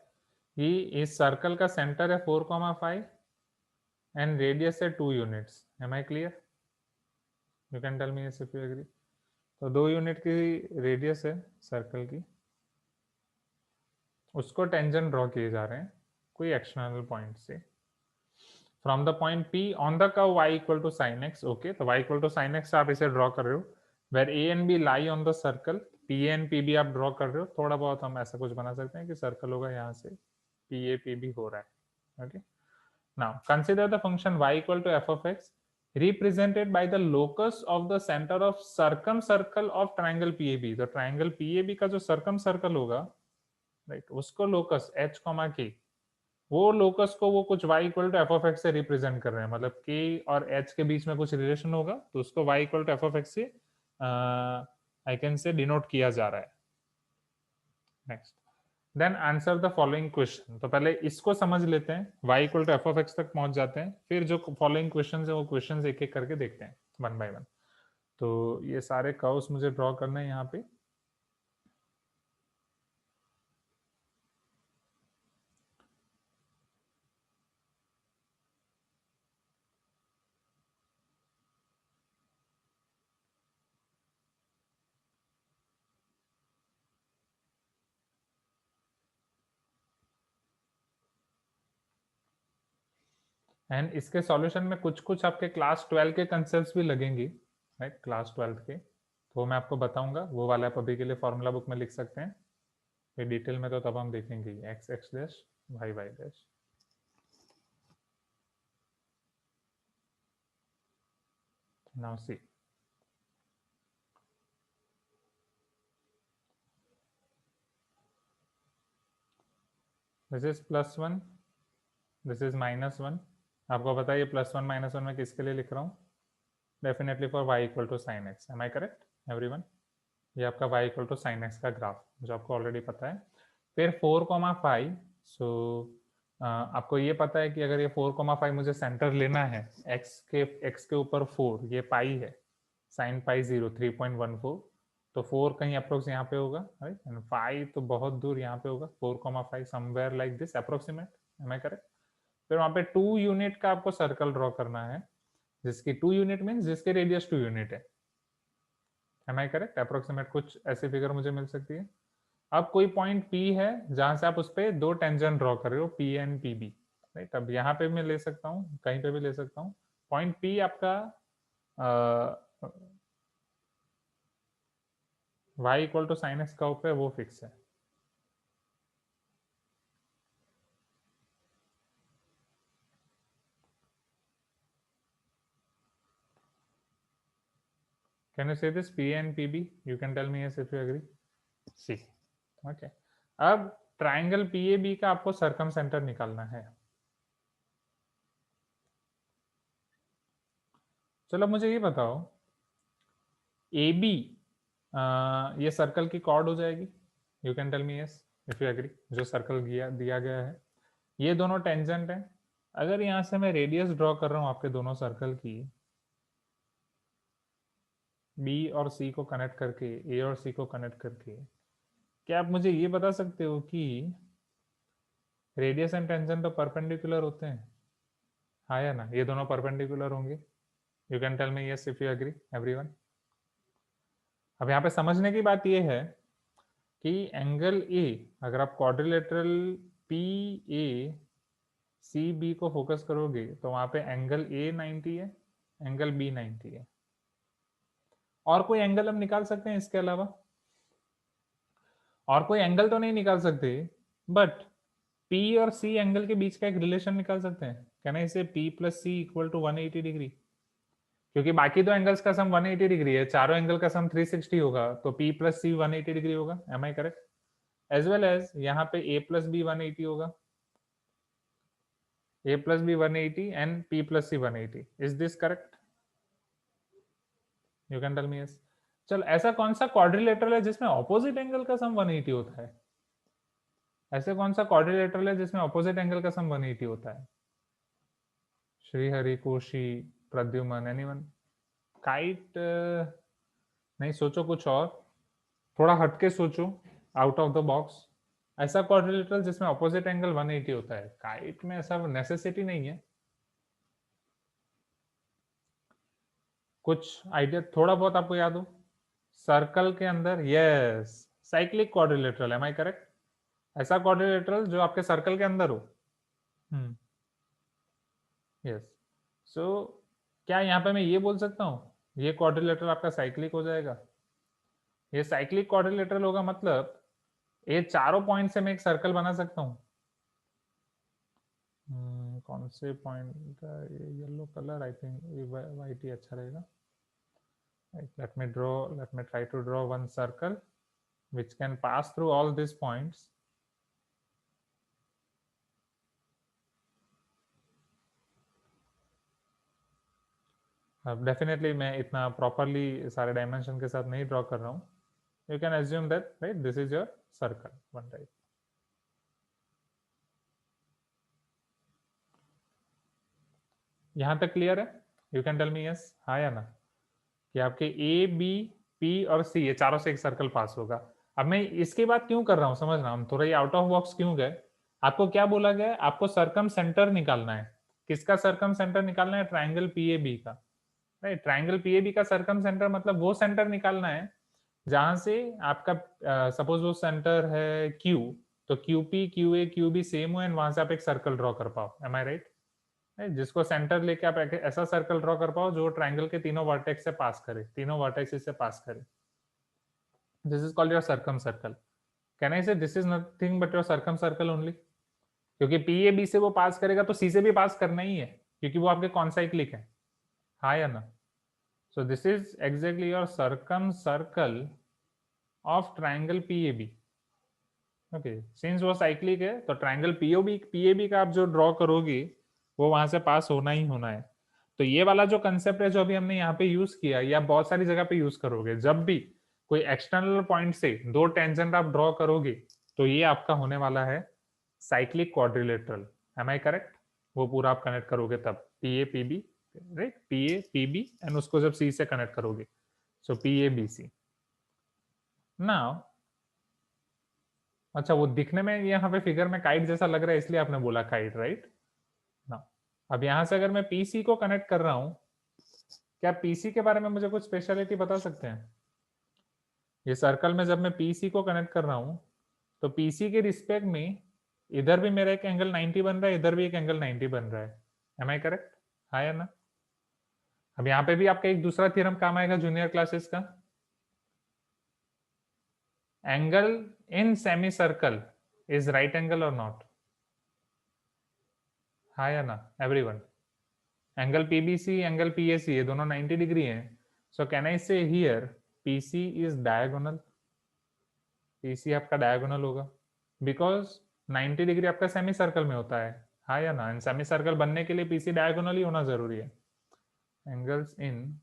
[SPEAKER 1] कि इस circle का centre है 4,5 and radius है 2 units. Am I clear? You can tell me if you agree. तो 2 यूनिट की रेडियस है सर्कल की, उसको टेंजेंट ड्रॉ किए जा रहे हैं कोई एक्सटर्नल पॉइंट से from the point P on the curve y equal to sin x। Okay, तो y equal to sin x आप इसे ड्रॉ कर रहे हो, where a and b lie on the circle, PA and PB आप draw कर रहे हो। थोड़ा बहुत हम ऐसा कुछ बना सकते हैं कि सर्कल होगा यहाँ से PA PB हो रहा है। Okay, now consider the function y equal to f of x represented by the locus of the center of circumcircle of triangle PAB। तो ट्राइंगल PAB का जो circumcircle होगा, राइट, उसको लोकस h, k, वो locus को वो कुछ y equal to f of x से रिप्रेजेंट कर रहे हैं, मतलब k और h के बीच में कुछ रिलेशन होगा तो उसको y equal to f of x से आई कैन से डिनोट किया जा रहा है। Next, then answer the following question. तो पहले इसको समझ लेते हैं, y equal to f of x तक पहुंच जाते हैं, फिर जो फॉलोइंग क्वेश्चन है वो क्वेश्चन एक एक करके देखते हैं वन बाय वन। तो ये सारे कर्व्स मुझे ड्रॉ करना है यहाँ पे। एंड इसके सॉल्यूशन में कुछ कुछ आपके क्लास 12 के कंसेप्ट्स भी लगेंगे, राइट, क्लास 12 के, तो वो मैं आपको बताऊंगा। वो वाला आप अभी के लिए फॉर्मूला बुक में लिख सकते हैं, फिर डिटेल में तो तब हम देखेंगे x x dash y y dash. Now see, this is +1, this is -1। आपको पता है ये +1 -1 में किसके लिए लिख रहा हूँ? Definitely for y equal to sin x। Am I correct everyone? ये आपका y equal to sine x का ग्राफ जो आपको ऑलरेडी पता है। फिर 4,5, सो आपको ये पता है कि अगर ये 4,5 मुझे सेंटर लेना है, x के ऊपर 4, ये पाई है, साइन पाई 0 3.14, तो 4 कहीं अप्रोक्स यहाँ पे होगा, राइट, एंड 5 तो बहुत दूर यहाँ पे होगा, 4,5 somewhere like this approximate, am I correct. फिर वहाँ पे 2 यूनिट का आपको सर्कल ड्रॉ करना है, जिसकी 2 यूनिट मीन्स जिसके रेडियस 2 यूनिट है, एम आई करेक्ट। अप्रोक्सीमेट कुछ ऐसी फिगर मुझे मिल सकती है। अब कोई पॉइंट P है जहां से आप उस पर 2 टेंजेंट ड्रॉ कर रहे हो, P एंड PB, राइट। अब यहाँ पे मैं ले सकता हूँ, कहीं पे भी ले सकता हूँ। पॉइंट P आपका y equal to sine x का ऊपर वो फिक्स है। Can you say this P and PB? You can tell me yes if you agree. C. Okay. अब ट्राइंगल PAB का आपको सर्कम सेंटर निकालना है। चलो मुझे ये बताओ, AB ये सर्कल की कॉर्ड हो जाएगी? You can tell me yes if you agree. जो सर्कल दिया गया है, ये दोनों टेंजेंट है। अगर यहाँ से मैं रेडियस ड्रॉ कर रहा हूँ आपके दोनों सर्कल की, B और C को कनेक्ट करके, A और C को कनेक्ट करके, क्या आप मुझे ये बता सकते हो कि रेडियस एंड टेंजेंट तो परपेंडिकुलर होते हैं, हाँ या ना? ये दोनों परपेंडिकुलर होंगे। You can tell me yes if you agree everyone. अब यहाँ पे समझने की बात ये है कि एंगल ए, अगर आप क्वाड्रिलेटरल PACB को फोकस करोगे तो वहां पे एंगल ए 90 है, एंगल बी 90 है। और कोई एंगल हम निकाल सकते हैं इसके अलावा? और कोई एंगल तो नहीं निकाल सकते, बट P और C एंगल के बीच का एक रिलेशन निकाल सकते हैं। कहना इसे P plus C equal to 180 degree, क्योंकि बाकी दो एंगल्स का सम 180 डिग्री है, चारों एंगल का सम 360 होगा, तो P प्लस C 180 डिग्री होगा, am I correct? As well as यहाँ पे A प्लस B 180 होगा, A plus B 180 and P plus C 180। Is this correct? You can tell me yes. चल, ऐसा कौन सा क्वाड्रिलेटरल है जिसमें ऑपोजिट एंगल का सम 180 होता है? ऐसे कौन सा क्वाड्रिलेटरल है जिसमें ऑपोजिट एंगल का सम 180 होता है? श्रीहरि, कोशी, प्रद्युमन, एनीवन? काइट नहीं, सोचो कुछ और, थोड़ा हटके सोचो, आउट ऑफ द बॉक्स। ऐसा क्वाड्रिलेटरल जिसमें ऑपोजिट एंगल 180 होता है, काइट में ऐसा नेसेसिटी नहीं है। कुछ आइडिया थोड़ा बहुत आपको याद हो? सर्कल के अंदर, yes, cyclic quadrilateral, am I correct? ऐसा क्वाड्रिलेटरल जो आपके सर्कल के अंदर हो। यस। सो क्या यहाँ पे मैं ये बोल सकता हूँ ये क्वाड्रिलेटरल आपका साइक्लिक हो जाएगा? ये साइक्लिक क्वाड्रिलेटरल होगा, मतलब ये चारों पॉइंट से मैं एक सर्कल बना सकता हूँ। कौन से पॉइंट का? ये yellow colour, I think white ही अच्छा रहेगा। let me try to draw one circle which can pass through all these points. अब डेफिनेटली मैं इतना प्रॉपरली सारे डायमेंशन के साथ नहीं ड्रॉ कर रहा हूँ। You can assume that, right, this is your circle, one type. यहाँ तक क्लियर है? You can tell me yes, हाँ या ना, कि आपके ए बी पी और सी ये चारों से एक सर्कल पास होगा। अब मैं इसके बाद क्यों कर रहा हूँ समझ रहा हूँ, थोड़ा ये आउट ऑफ बॉक्स क्यों गए? आपको क्या बोला गया? आपको सर्कम सेंटर निकालना है। किसका सर्कम सेंटर निकालना है? ट्राइंगल PAB का, राइट। ट्राइंगल PAB का सर्कम सेंटर मतलब वो सेंटर निकालना है जहां से आपका सपोज वो सेंटर है Q, तो QP QA QB सेम हो एंड वहां से आप एक सर्कल ड्रॉ कर पाओ, एम आई राइट? जिसको सेंटर लेके आप ऐसा सर्कल ड्रॉ कर पाओ जो ट्राइंगल के तीनों वर्टेक्स से पास करे, तीनों वर्टेक्स से पास करे। This is called your circumcircle. Can I say this is nothing but your circumcircle only? क्योंकि PAB से वो पास करेगा तो C से भी पास करना ही है, क्योंकि वो आपके कॉन्साइक्लिक है, हाँ या ना? So this is exactly your circumcircle of triangle PAB. Okay, since वो साइक्लिक है तो ट्राइंगल PAB का आप जो ड्रॉ करोगे वो वहां से पास होना ही होना है। तो ये वाला जो कंसेप्ट है जो अभी हमने यहाँ पे यूज किया, या बहुत सारी जगह पे यूज करोगे, जब भी कोई एक्सटर्नल पॉइंट से दो टेंजेंट आप ड्रॉ करोगे तो ये आपका होने वाला है cyclic quadrilateral. Am I correct? वो पूरा आप कनेक्ट करोगे तब p a p b, right, p a p b and उसको जब सी से कनेक्ट करोगे so p a b c. Now अच्छा, वो दिखने में यहाँ पे फिगर में काइट जैसा लग रहा है इसलिए आपने बोला काइट, राइट ना। अब यहां से अगर मैं पीसी को कनेक्ट कर रहा हूं, क्या पीसी के बारे में मुझे कुछ स्पेशलिटी बता सकते हैं? ये सर्कल में जब मैं पीसी को कनेक्ट कर रहा हूं तो पीसी के रिस्पेक्ट में इधर भी मेरा एक एंगल 90 बन रहा है, इधर भी एक एंगल 90 बन रहा है। Am I correct? हाँ या ना? अब यहाँ पे भी आपका एक दूसरा थ्योरम काम आएगा जूनियर क्लासेस का, angle in semi circle is right angle और नॉट? हाँ या ना everyone? Angle PBC angle PAC ये दोनों 90 डिग्री हैं, so can I say here PC is diagonal? PC आपका डायगोनल होगा बिकॉज 90 डिग्री आपका सेमी सर्कल में होता है। हाँ या ना? सेमी सर्कल बनने के लिए पीसी डायगोनल ही होना जरूरी है। Angles in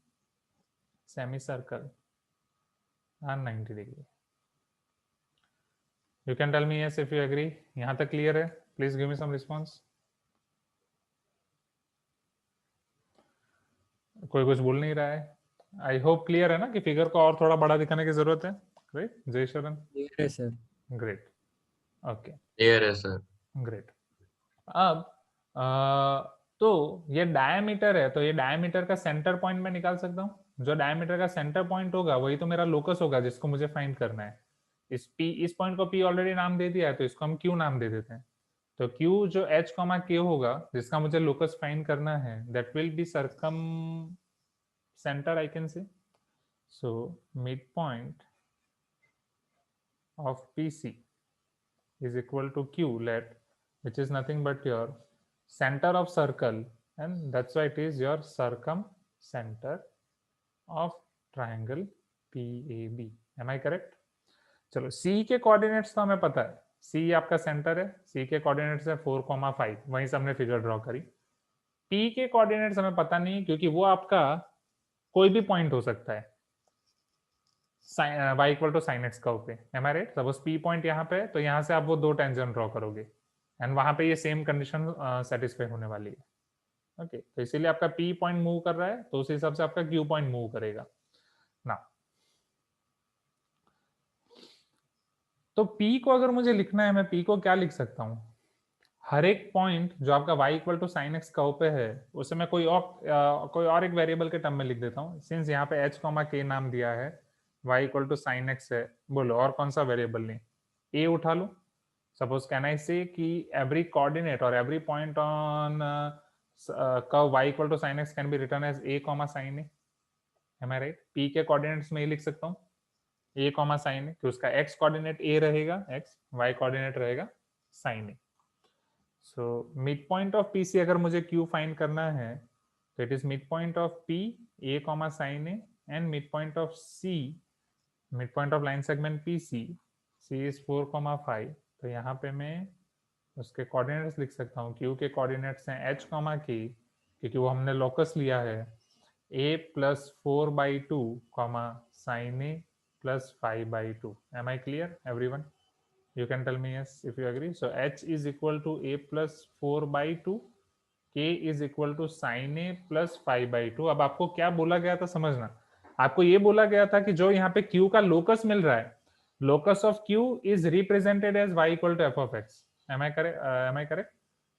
[SPEAKER 1] semi circle are 90 degree. You can tell me yes if you agree. यहां तक क्लियर है? Please give me some response. कोई कुछ बोल नहीं रहा है। आई होप क्लियर है ना कि फिगर को और थोड़ा बड़ा दिखाने की जरूरत है, राइट जय शरण?
[SPEAKER 3] क्लियर है सर।
[SPEAKER 1] ग्रेट, ओके,
[SPEAKER 2] क्लियर है सर।
[SPEAKER 1] ग्रेट। अब तो ये डायमीटर है, तो ये डायमीटर का सेंटर पॉइंट मैं निकाल सकता हूँ। जो डायमीटर का सेंटर पॉइंट होगा वही तो मेरा लोकस होगा जिसको मुझे फाइंड करना है। इस पॉइंट को पी ऑलरेडी नाम दे दिया है तो इसको हम क्यू नाम दे देते हैं। तो क्यू जो एच कॉमा के होगा जिसका मुझे लोकस फाइंड करना है that will B circum centre, I can से। सो mid point of PC is equal to Q, let which is nothing but your center of circle, and that's why it is your circumcenter of triangle PAB. Am I correct? चलो C के coordinates तो हमें पता है, C आपका centre है, C के coordinates है 4,5, वहीं से हमने फिगर ड्रॉ करी। P के कोऑर्डिनेट्स हमें पता नहीं क्योंकि वो आपका कोई भी पॉइंट हो सकता है y equal to sine x curve पे। Am I right? Suppose P point यहाँ पे तो यहाँ से आप वो दो टेंजेंट ड्रॉ करोगे एंड वहां पे ये सेम कंडीशन सेटिस्फाई होने वाली है। ओके, तो इसीलिए आपका पी पॉइंट मूव कर रहा है तो उस हिसाब से आपका क्यू पॉइंट मूव करेगा ना। तो पी को अगर मुझे लिखना है, मैं पी को क्या लिख सकता हूँ? हर एक पॉइंट जो आपका y equal to sine x curve पे है उसे मैं कोई और एक वेरिएबल के टर्म में लिख देता हूँ। सिंस यहाँ पे h कॉमा के नाम दिया है, y equal to sine x है, बोलो और कौन सा वेरिएबल लें? a उठा लो। सपोज कैन आई से कि एवरी कोऑर्डिनेट और every point on curve y equal to sine x can be written as a comma sine a. Am I right? p के कोऑर्डिनेट्स में ये लिख सकता हूँ a कॉमा साइन ए, कि उसका x कोऑर्डिनेट a रहेगा x, y कोऑर्डिनेट रहेगा sine a. So mid point of P C अगर मुझे क्यू फाइंड करना है तो it is mid point of P a comma sine a and mid point of C, mid point of line segment P C, C is 4,5। तो यहाँ पे मैं उसके कोऑर्डिनेट्स लिख सकता हूँ। क्यू के कोऑर्डिनेट्स हैं एच कॉमा के, क्योंकि वो हमने लोकस लिया है, a plus 4/2 comma sine a plus 5/2। Am I clear everyone? You can tell me yes if you agree. So h is equal to a plus 4/2, k is equal to sin a plus 5/2। अब आपको क्या बोला गया था समझना, आपको ये बोला गया था कि जो यहाँ पे q का लोकस मिल रहा है, locus of q is represented as y equal to f of x. Am I correct?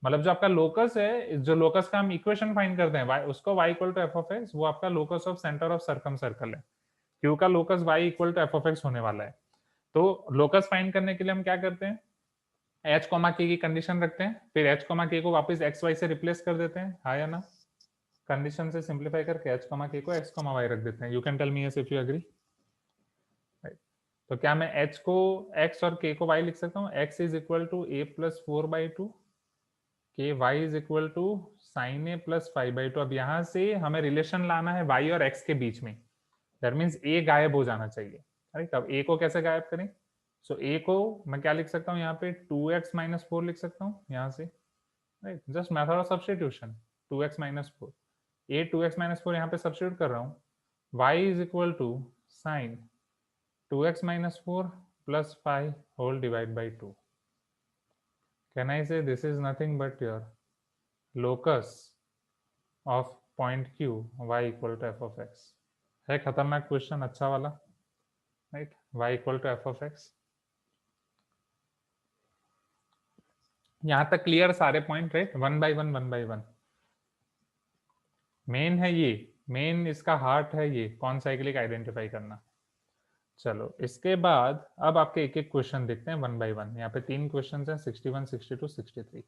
[SPEAKER 1] मतलब जो आपका लोकस है, जो लोकस का हम इक्वेशन फाइंड करते हैं y, उसको y equal to f of x, वो आपका locus of centre of circum circle है। q का locus y equal to f of x होने वाला है। तो लोकस फाइंड करने के लिए हम क्या करते हैं? h कॉमा के की कंडीशन रखते हैं, फिर h कॉमा के को वापस x y से रिप्लेस कर देते हैं। हाँ या ना? कंडीशन से सिंपलीफाई करके h कॉमा के को x कॉमा y रख देते हैं। You can tell me yes if you agree. तो क्या मैं h को x और k को y लिख सकता हूँ? x is equal to a plus 4/2, k y is equal to sine a plus 5/2। अब यहाँ से हमें रिलेशन लाना है y और x के बीच में, दैट मीन्स a गायब हो जाना चाहिए। राइट? अब a को कैसे गायब करें? सो a को मैं क्या लिख सकता हूँ यहाँ पे? 2x माइनस 4 लिख सकता हूँ यहाँ से, right? Just method of substitution, 2x minus 4, a 2x minus 4 यहाँ पे सब्स्टिट्यूट कर रहा हूँ, y is equal to sine 2x minus 4 plus 5 whole divided by 2. Can I say this is nothing but your locus of point Q y equal to f of x? है खतरनाक question, अच्छा वाला, right? y equal to f of x. यहां तक clear सारे point, right? One by one. Main है ये, main इसका हार्ट है ये कौन साइक्लिक आइडेंटिफाई करना. चलो इसके बाद अब आपके एक एक क्वेश्चन देखते हैं वन बाय वन. यहाँ पे 3 क्वेश्चन हैं, 61, 62, 63.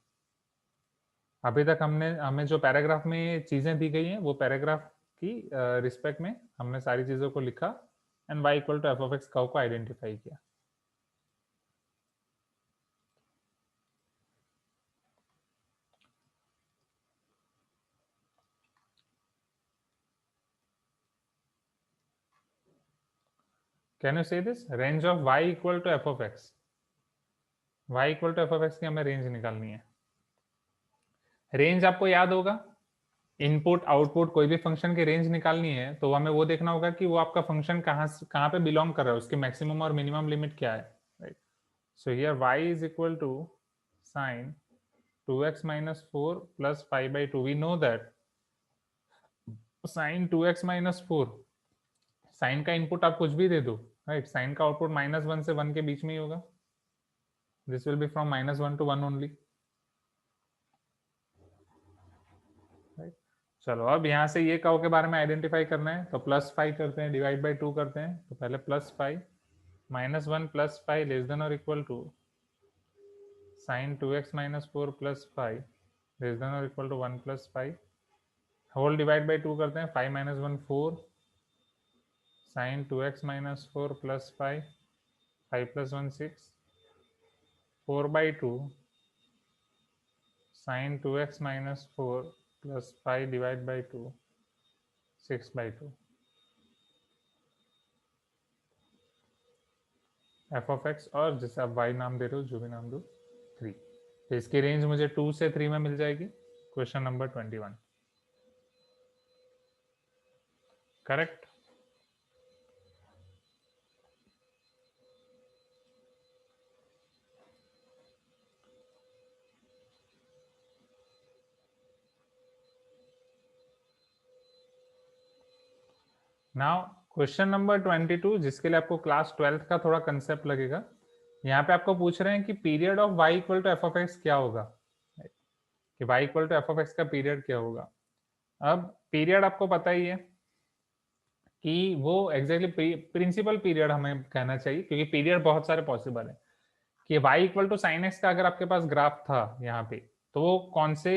[SPEAKER 1] अभी तक हमें जो पैराग्राफ में चीजें दी गई हैं वो पैराग्राफ की रिस्पेक्ट में हमने सारी चीजों को लिखा and y equal to f of x curve को आइडेंटिफाई किया. Can you say this? Range of y equal to f of x. y equal to f of x की हमें रेंज निकालनी है. रेंज आपको याद होगा, इनपुट आउटपुट कोई भी फंक्शन की रेंज निकालनी है तो हमें वो देखना होगा कि वो आपका फंक्शन कहाँ पे बिलोंग कर रहा है, उसकी मैक्सिमम और मिनिमम लिमिट क्या है, right? So here y is equal to sine 2x minus 4 plus 5 by 2. We know that sin 2x minus 4, sign का इनपुट आप कुछ भी दे दो, राइट? साइन का आउटपुट -1 से 1 के बीच में ही होगा. This will B from -1 to 1 only, right? चलो अब यहाँ से ये कर्व के बारे में आइडेंटिफाई करना है तो +5 करते हैं, डिवाइड बाय 2 करते हैं. तो पहले +5 -1 + 5 लेस देन और equal to sin 2x minus 4 plus 5 less than और equal to 1 + 5 whole divide by 2 करते हैं. 5 - 1 4 sin 2x minus 4 plus 5 + 1 6 4 by 2 sin 2x minus 4 plus 5 divide by 2 6 by 2 f of x, और जिसे आप y नाम दे रहे हो, जो भी नाम दो, 3. तो इसकी रेंज मुझे 2 से 3 में मिल जाएगी. Question number 21 correct. Now question number 22, जिसके लिए आपको क्लास 12th का थोड़ा कंसेप्ट लगेगा. यहाँ पे आपको पूछ रहे हैं कि period of y equal to f of x क्या होगा, कि y equal to f of x का पीरियड क्या होगा. अब पीरियड आपको पता ही है कि वो एग्जैक्टली प्रिंसिपल पीरियड हमें कहना चाहिए, क्योंकि पीरियड बहुत सारे पॉसिबल है. कि y equal to sine x का अगर आपके पास ग्राफ था यहाँ पे, तो वो कौन से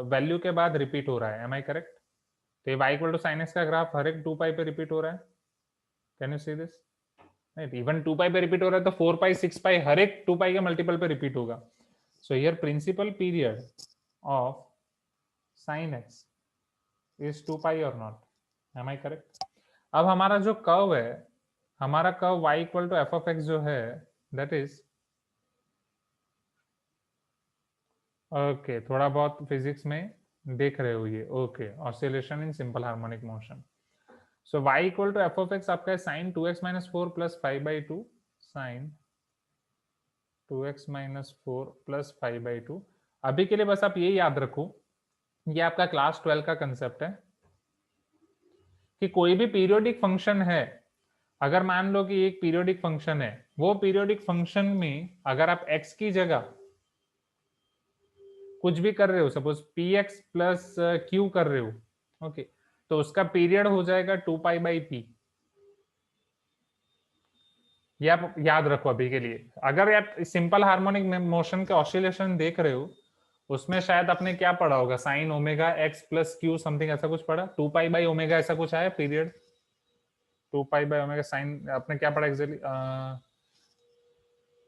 [SPEAKER 1] वैल्यू के बाद रिपीट हो रहा है, एम आई करेक्ट? तो ये y equal to sine x का ग्राफ हर एक 2π पे रिपीट हो रहा है. Can you see this? Right, even 2π पे रिपीट हो रहा है तो 4π 6π हर एक 2π के मल्टीपल पे रिपीट होगा. So here principal period of sine x is 2π और नॉट, एम आई करेक्ट? अब हमारा जो कर्व है, हमारा curve y equal to f of x जो है, दैट इज ओके. थोड़ा बहुत फिजिक्स में देख रहे हो ये, okay. Oscillation in simple harmonic motion. So y equal to f of x आपका है sin 2x minus 4 plus 5 by 2 sin 2x minus 4 plus 5 by 2. अभी के लिए बस आप ये याद रखो, ये आपका क्लास 12 का कंसेप्ट है कि कोई भी पीरियोडिक फंक्शन है, अगर मान लो कि एक पीरियोडिक फंक्शन है, वो पीरियोडिक फंक्शन में अगर आप x की जगह कुछ भी कर रहे हो, सपोज px प्लस q कर रहे हो, ओके, तो उसका पीरियड हो जाएगा 2π by p. ये आप याद रखो अभी के लिए. अगर आप सिंपल हार्मोनिक मोशन के ऑसिलेशन देख रहे हो, उसमें शायद आपने क्या पढ़ा होगा, sine omega x plus Q something ऐसा कुछ पढ़ा. 2π by ओमेगा ऐसा कुछ आया पीरियड, 2π by ओमेगा साइन आपने क्या पढ़ा actually,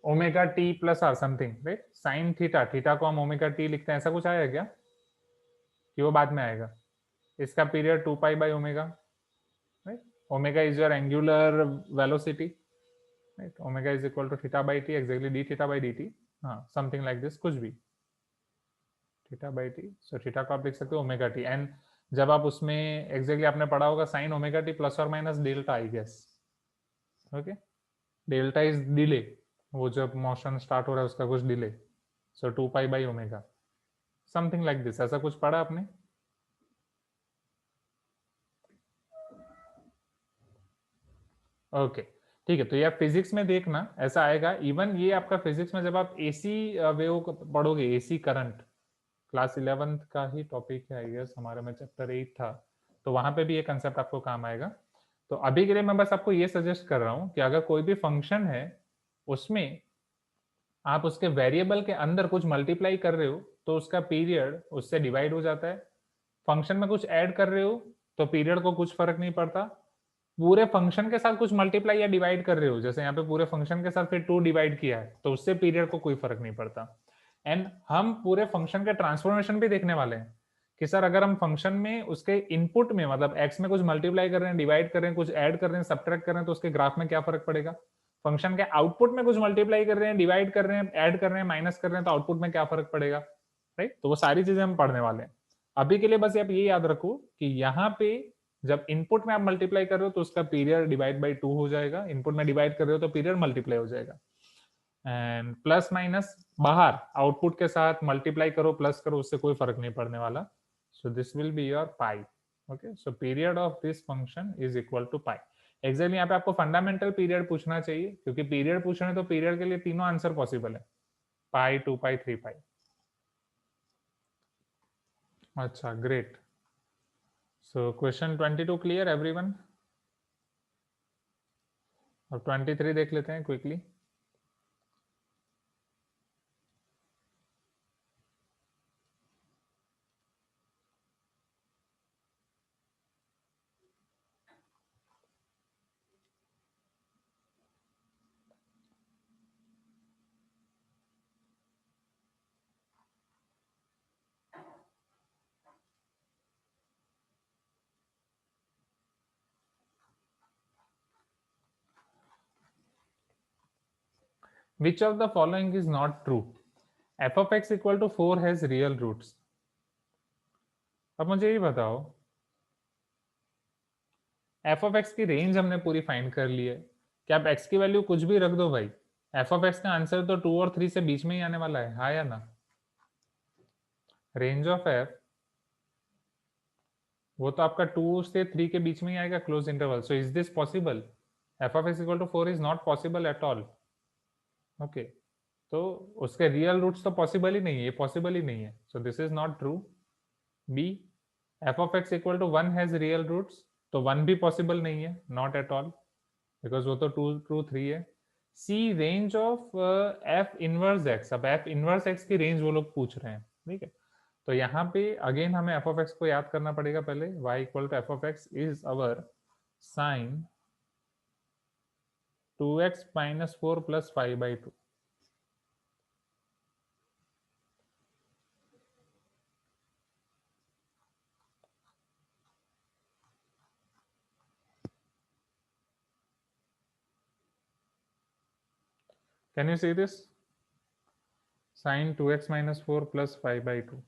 [SPEAKER 1] omega t plus r something, right? Sine theta, theta को हम ओमेगा टी लिखते हैं, ऐसा कुछ आया क्या कि वो बाद में आएगा? इसका period 2π by omega, right? Omega is your angular velocity, right? Omega is equal to theta by t, exactly d theta by d t, हाँ समथिंग लाइक दिस, कुछ भी theta by t. So theta को आप लिख सकते हो omega T. And जब आप उसमें एग्जैक्टली आपने पढ़ा होगा साइन ओमेगा टी प्लस और minus delta, I guess okay, delta is delay, वो जब मोशन स्टार्ट हो रहा है उसका कुछ delay, so 2 pi by omega, something like this. ऐसा कुछ पढ़ा आपने? ओके ठीक है, तो ये आप फिजिक्स में देखना ऐसा आएगा। इवन ये आपका फिजिक्स में जब आप एसी वेव पढ़ोगे, एसी करंट, क्लास 11th का ही टॉपिक है आई गेस, हमारे में चैप्टर 8 था, तो वहां पे भी ये कंसेप्ट आपको काम आएगा। तो अभी के लिए मैं बस आपको ये सजेस्ट कर रहा हूँ कि अगर कोई भी फंक्शन है उसमें आप उसके वेरिएबल के अंदर कुछ मल्टीप्लाई कर रहे हो तो उसका पीरियड उससे डिवाइड हो जाता है। फंक्शन में कुछ ऐड कर रहे हो तो पीरियड को कुछ फर्क नहीं पड़ता। पूरे फंक्शन के साथ कुछ मल्टीप्लाई या डिवाइड कर रहे हो, जैसे यहाँ पे पूरे फंक्शन के साथ फिर 2 डिवाइड किया है, तो उससे पीरियड को कोई फर्क नहीं पड़ता। एंड हम पूरे फंक्शन के ट्रांसफॉर्मेशन भी देखने वाले हैं कि सर अगर हम फंक्शन में उसके इनपुट में मतलब एक्स में कुछ मल्टीप्लाई कर रहे हैं, डिवाइड कर रहे हैं, कुछ ऐड कर रहे हैं, सब्ट्रैक्ट कर रहे हैं, तो उसके ग्राफ में क्या फर्क पड़ेगा। फंक्शन के आउटपुट में कुछ मल्टीप्लाई कर रहे हैं, डिवाइड कर रहे हैं, ऐड कर रहे हैं, माइनस कर रहे हैं, तो आउटपुट में क्या फर्क पड़ेगा, राइट। तो वो सारी चीजें हम पढ़ने वाले हैं। अभी के लिए बस आप ये याद रखो कि यहाँ पे जब इनपुट में आप मल्टीप्लाई कर रहे हो तो उसका पीरियड डिवाइड बाई 2 हो जाएगा, इनपुट में डिवाइड कर रहे हो तो पीरियड मल्टीप्लाई हो जाएगा। एंड प्लस माइनस बाहर आउटपुट के साथ मल्टीप्लाई करो प्लस करो उससे कोई फर्क नहीं पड़ने वाला। So this will be your pi. Okay, so period of this function is equal to pi. Exactly यहाँ पे आपको फंडामेंटल पीरियड पूछना चाहिए, क्योंकि पीरियड पूछ रहे हैं तो पीरियड के लिए तीनों आंसर पॉसिबल है, पाई, 2 पाई, 3 पाई। अच्छा great. So question 22 clear everyone? अब 23 देख लेते हैं quickly. Which of the following is not true? f of x equal to 4 has real roots. अब मुझे ये बताओ, f of x की रेंज हमने पूरी फाइंड कर ली है कि आप x की वैल्यू कुछ भी रख दो भाई, f of x का आंसर तो 2 और 3 से बीच में ही आने वाला है, हाँ या ना। रेंज ऑफ f वो तो आपका 2 से 3 के बीच में ही आएगा, close interval. So is this possible? f of x equal to 4 is not possible at all. Okay, तो उसके रियल रूट्स तो पॉसिबल ही नहीं है, ये पॉसिबल ही नहीं है, so this is not true. B, f of x equal to 1 has real roots, तो 1 भी पॉसिबल नहीं है, नॉट एट ऑल, बिकॉज वो तो 2 2 3 है। See, range of f inverse x, अब f इनवर्स x की रेंज वो लोग पूछ रहे हैं, ठीक है। तो यहाँ पे अगेन हमें f of x को याद करना पड़ेगा पहले, y equal to f of x is our sine 2x minus 4 plus 5/2। Can you see this? Sine 2x minus 4 plus 5/2।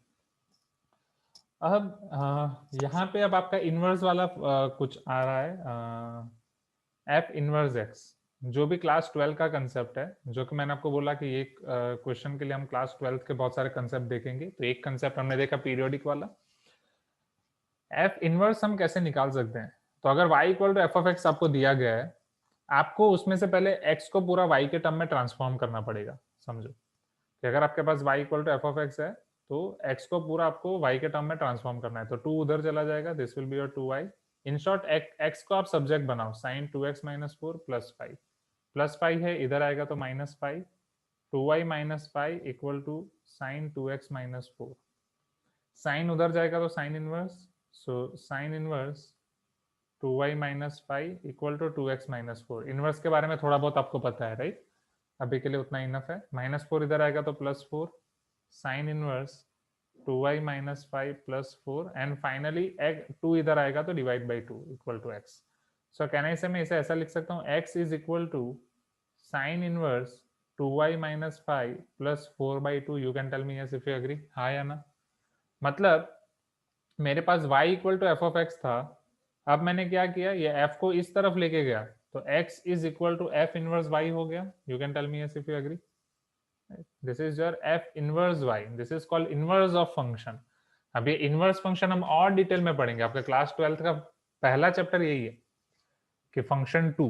[SPEAKER 1] अब यहाँ पे अब आपका इनवर्स वाला कुछ आ रहा है, f इनवर्स x, जो भी क्लास 12 का कंसेप्ट है, जो कि मैंने आपको बोला कि एक क्वेश्चन के लिए हम क्लास 12 के बहुत सारे कंसेप्ट देखेंगे। तो एक कंसेप्ट हमने देखा पीरियोडिक वाला, f इनवर्स हम कैसे निकाल सकते हैं। तो अगर y equal to f of x आपको दिया गया है, आपको उसमें से पहले x को पूरा y के टर्म में ट्रांसफॉर्म करना पड़ेगा। समझो कि अगर आपके पास y equal to f of x है तो x को पूरा आपको y के टर्म में ट्रांसफॉर्म करना है, तो 2 उधर चला जाएगा, this will be your 2y। In short x को आप सब्जेक्ट बनाओ, sign 2x minus 4 plus 5, plus 5 है इधर आएगा तो minus 5, 2y minus 5 equal to sine 2x minus 4, sine उधर जाएगा तो sine inverse, so sine inverse 2y minus 5 equal to 2x minus 4। Inverse के बारे में थोड़ा बहुत आपको पता है, राइट? अभी के लिए उतना इनफ है। माइनस 4 इधर आएगा तो plus 4, sine inverse 2y minus 5 plus 4, and finally 2 इधर आएगा तो divide by 2 equal to x। So can I say मैं इसे ऐसा लिख सकता हूँ, x is equal to sine inverse 2y minus 5 plus 4/2। You can tell me yes if you agree, हाँ या ना। मतलब मेरे पास y equal to f of x था, अब मैंने क्या किया, ये f को इस तरफ लेके गया, तो x is equal to f inverse y हो गया. You can tell me if you agree. This is your f inverse y. This is called inverse of function. अब ये इनवर्स फंक्शन हम और डिटेल में पढ़ेंगे. आपका क्लास 12th का पहला चैप्टर यही है कि फंक्शन 2,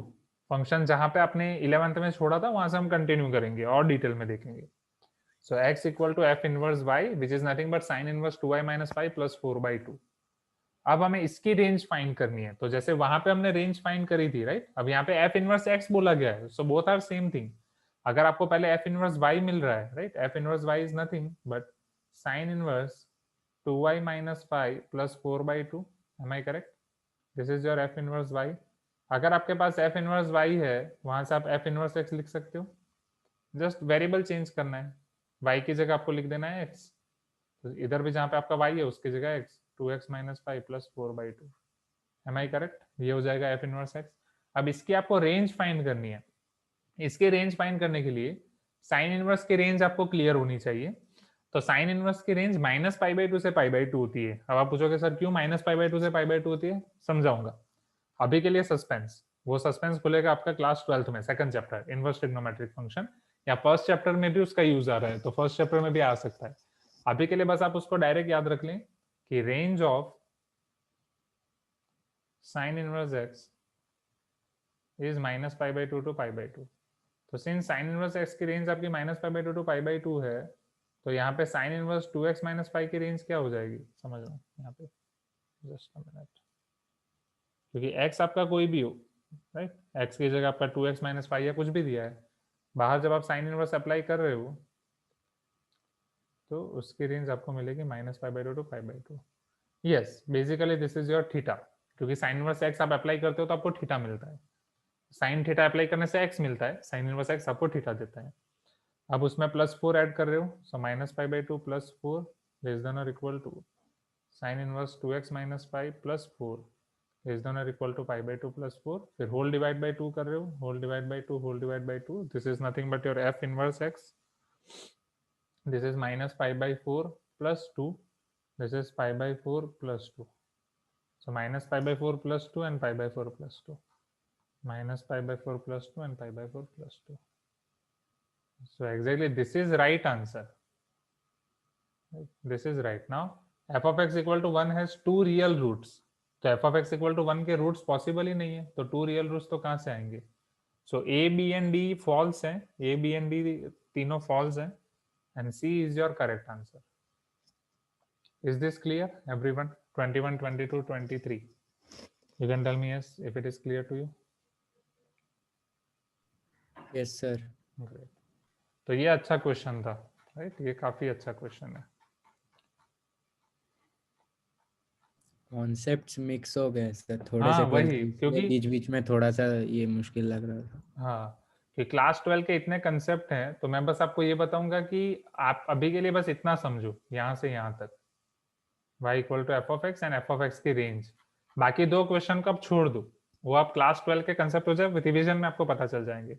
[SPEAKER 1] फंक्शन जहां पे आपने 11th में छोड़ा था वहां से हम कंटिन्यू करेंगे और डिटेल में देखेंगे. So x equal to f inverse y, which is nothing but sin inverse 2y minus 5 plus 4/2. अब हमें इसकी रेंज फाइंड करनी है. तो जैसे वहां पे हमने रेंज फाइंड करी थी, राइट. अब यहाँ पे f इनवर्स x बोला गया है, so both are same thing. अगर आपको पहले f इनवर्स y मिल रहा है, right, f inverse y is nothing but sin inverse 2y minus 5 plus 4/2. Am I correct? This is your f inverse y. अगर आपके पास f इनवर्स y है, वहां से आप f इनवर्स x लिख सकते हो. जस्ट वेरिएबल चेंज करना है. y की जगह आपको लिख देना है x. तो इधर भी जहां पे आपका y है उसकी जगह x, 2x minus 5 plus 4/2. Am I correct? ये हो जाएगा f इनवर्स x. अब इसकी आपको रेंज फाइंड करनी है. इसके रेंज फाइंड करने के लिए साइन इनवर्स की रेंज आपको क्लियर होनी चाहिए. तो साइन इनवर्स की रेंज -π/2 से π/2 होती है. अब आप पूछोगे सर क्यों -π/2 से π/2 होती है? समझाऊंगा. अभी के लिए सस्पेंस. वो सस्पेंस खुलेगा आपका क्लास 12th में, second chapter inverse trigonometric function, या फर्स्ट चैप्टर में भी उसका यूज आ रहा है तो फर्स्ट चैप्टर में भी आ सकता है. अभी के लिए बस आप उसको डायरेक्ट याद रख लें कि range of sine inverse x is -π/2 to π/2. तो सिंस साइन इनवर्स x की रेंज आपकी -π/2 टू π/2 है, तो यहाँ पे साइन इनवर्स 2x - 5 की रेंज क्या हो जाएगी? समझ लो यहाँ पे, जस्ट अ मिनट. क्योंकि x आपका कोई भी हो, राइट, x की जगह आपका 2x - 5 या कुछ भी दिया है, बाहर जब आप साइन इनवर्स अप्लाई कर रहे हो तो उसकी रेंज आपको मिलेगी -π/2 to π/2. Yes, basically this is your theta. क्योंकि साइन इनवर्स x आप अप्लाई करते हो तो आपको थीटा मिलता है. साइन थीटा अप्लाई करने से x मिलता है, साइन इनवर्स x आपको थीटा देता है. अब उसमें +4 ऐड कर रहे हो, सो -π/2 + 4 लेस देन और equal to sine inverse 2x - 5 + 4 less than और इक्वल टू π/2 + 4. फिर होल डिवाइड बाय 2 कर रहे हो, whole divide by 2 whole divide by 2. This is nothing but your f inverse x. This is -π/4 + 2. This is π/4 + 2. So -π/4 + 2 and π/4 + 2. -π/4 + 2 and π/4 + 2. So exactly this is right answer. This is right. Now f of x equal to 1 has 2 real roots. तो f of x equal to 1 के roots possible ही नहीं है, तो 2 real roots तो कहाँ से आएंगे? So A b and d false हैं, ए बी एंड डी तीनों फॉल्स हैं, and C is your correct answer. Is this clear, everyone? 21, 22, 23. You can tell me yes if it is clear to you.
[SPEAKER 3] Yes sir.
[SPEAKER 1] Great. तो ये अच्छा question था, right. ये काफी अच्छा question है.
[SPEAKER 3] कॉन्सेप्ट्स मिक्स हो गए सर थोड़े
[SPEAKER 1] हाँ,
[SPEAKER 3] से
[SPEAKER 1] वही, क्योंकि
[SPEAKER 3] बीच बीच में थोड़ा सा ये मुश्किल लग रहा था.
[SPEAKER 1] हाँ, कि क्लास 12 के इतने कंसेप्ट हैं, तो मैं बस आपको ये बताऊंगा कि आप अभी के लिए बस इतना समझो यहाँ से यहाँ तक, y equal to f of x and f of x की रेंज. बाकी दो क्वेश्चन को आप छोड़ दो, वो आप क्लास 12 के कंसेप्ट हो जाए, रिवीजन में आपको पता चल जाएंगे.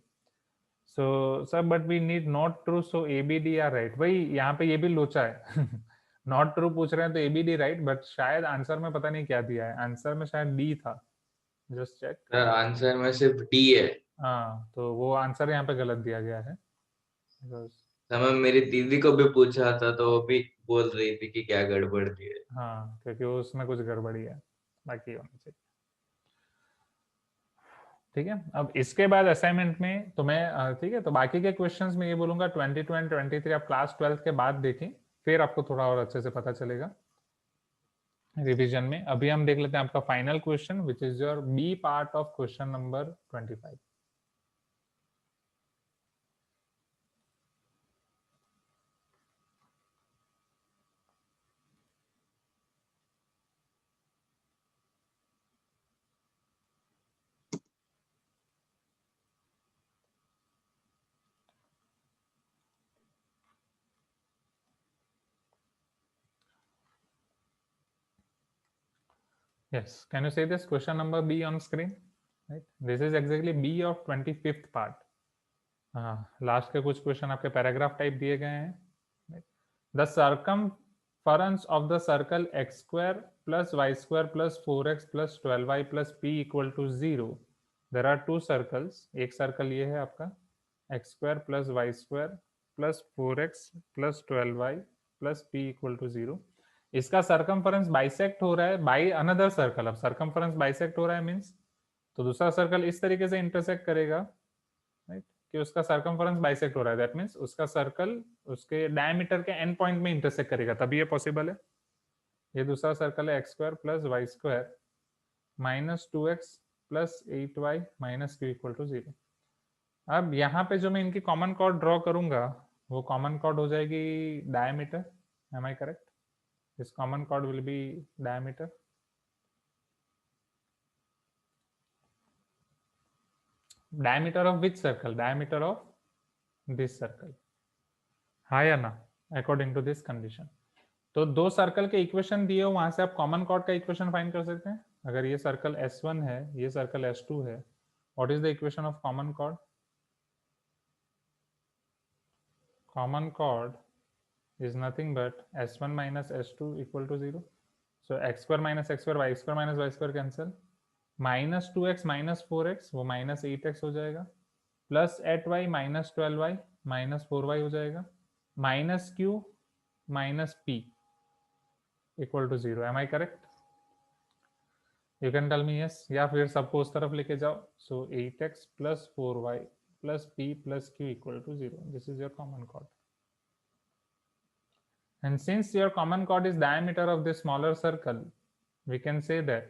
[SPEAKER 1] So sir but we need not true, so A B D are right. वही यहाँ पे ये भी लोचा है. नॉट ट्रू पूछ रहे हैं तो A B D right, but शायद आंसर में पता नहीं क्या दिया है. आंसर में शायद डी था, जस्ट चेक.
[SPEAKER 2] सर आंसर में सिर्फ डी है.
[SPEAKER 1] हाँ, तो वो आंसर यहाँ पे गलत दिया गया है.
[SPEAKER 2] सर मैं मेरी दीदी को भी पूछा था तो वो भी बोल रही थी कि क्या गड़बड़ दी है.
[SPEAKER 1] हाँ, क्योंकि उसमें कुछ गड़बड़ी है, बाकी होना चाहिए. ठीक है. अब इसके बाद असाइनमेंट में तो मैं ठीक है, तो बाकी के क्वेश्चंस में ये बोलूंगा 22 एंड 23 आप क्लास 12 के बाद देखें, फिर आपको थोड़ा और अच्छे से पता चलेगा रिवीजन में. अभी हम देख लेते हैं आपका final question which is your B part of question number 25. Yes, can you say this question number B on screen? Right, this is exactly B of 25th part. Last के कुछ क्वेश्चन आपके पैराग्राफ टाइप दिए गए हैं. The circumference of the circle x square plus y square plus 4x plus 12y plus p equal to 0 there are two circles, एक circle ये है आपका x square plus y square plus 4x plus 12y plus p equal to 0। इसका circumference bisect हो रहा है by another circle. अब circumference bisect हो रहा है मीन्स तो दूसरा सर्कल इस तरीके से इंटरसेक्ट करेगा, राइट, कि उसका सरकमफरेंस बाइसेक्ट हो रहा है, दैट मीन्स उसका सर्कल उसके डायमीटर के एंड पॉइंट में इंटरसेक्ट करेगा, तभी ये पॉसिबल है। ये दूसरा सर्कल है x square plus y square minus 2x plus 8y minus q equal to 0। अब यहाँ पे जो मैं इनकी कॉमन कॉर्ड ड्रॉ करूंगा वो कॉमन कॉर्ड हो जाएगी diameter, am I correct? This common chord will be diameter. Diameter of which circle? Diameter of this circle, हाँ या ना, अकॉर्डिंग टू दिस कंडीशन। तो दो सर्कल के इक्वेशन दिए हो, वहां से आप कॉमन कॉर्ड का इक्वेशन फाइंड कर सकते हैं। अगर ये सर्कल S1 है, ये सर्कल S2 है, what is the equation of common chord? Common chord is nothing but S1 minus S2 equal to 0. So x square minus x square, y square minus y square cancel, minus 2x minus 4x वो minus 8x हो जाएगा, plus 8y minus 12y minus 4y हो जाएगा, minus q minus p equal to 0. Am I correct? You can tell me yes, या फिर सबको उस तरफ लेके जाओ. So 8x plus 4y plus p plus q equal to 0. This is your common chord. And since your common chord is diameter of this smaller circle, we can say that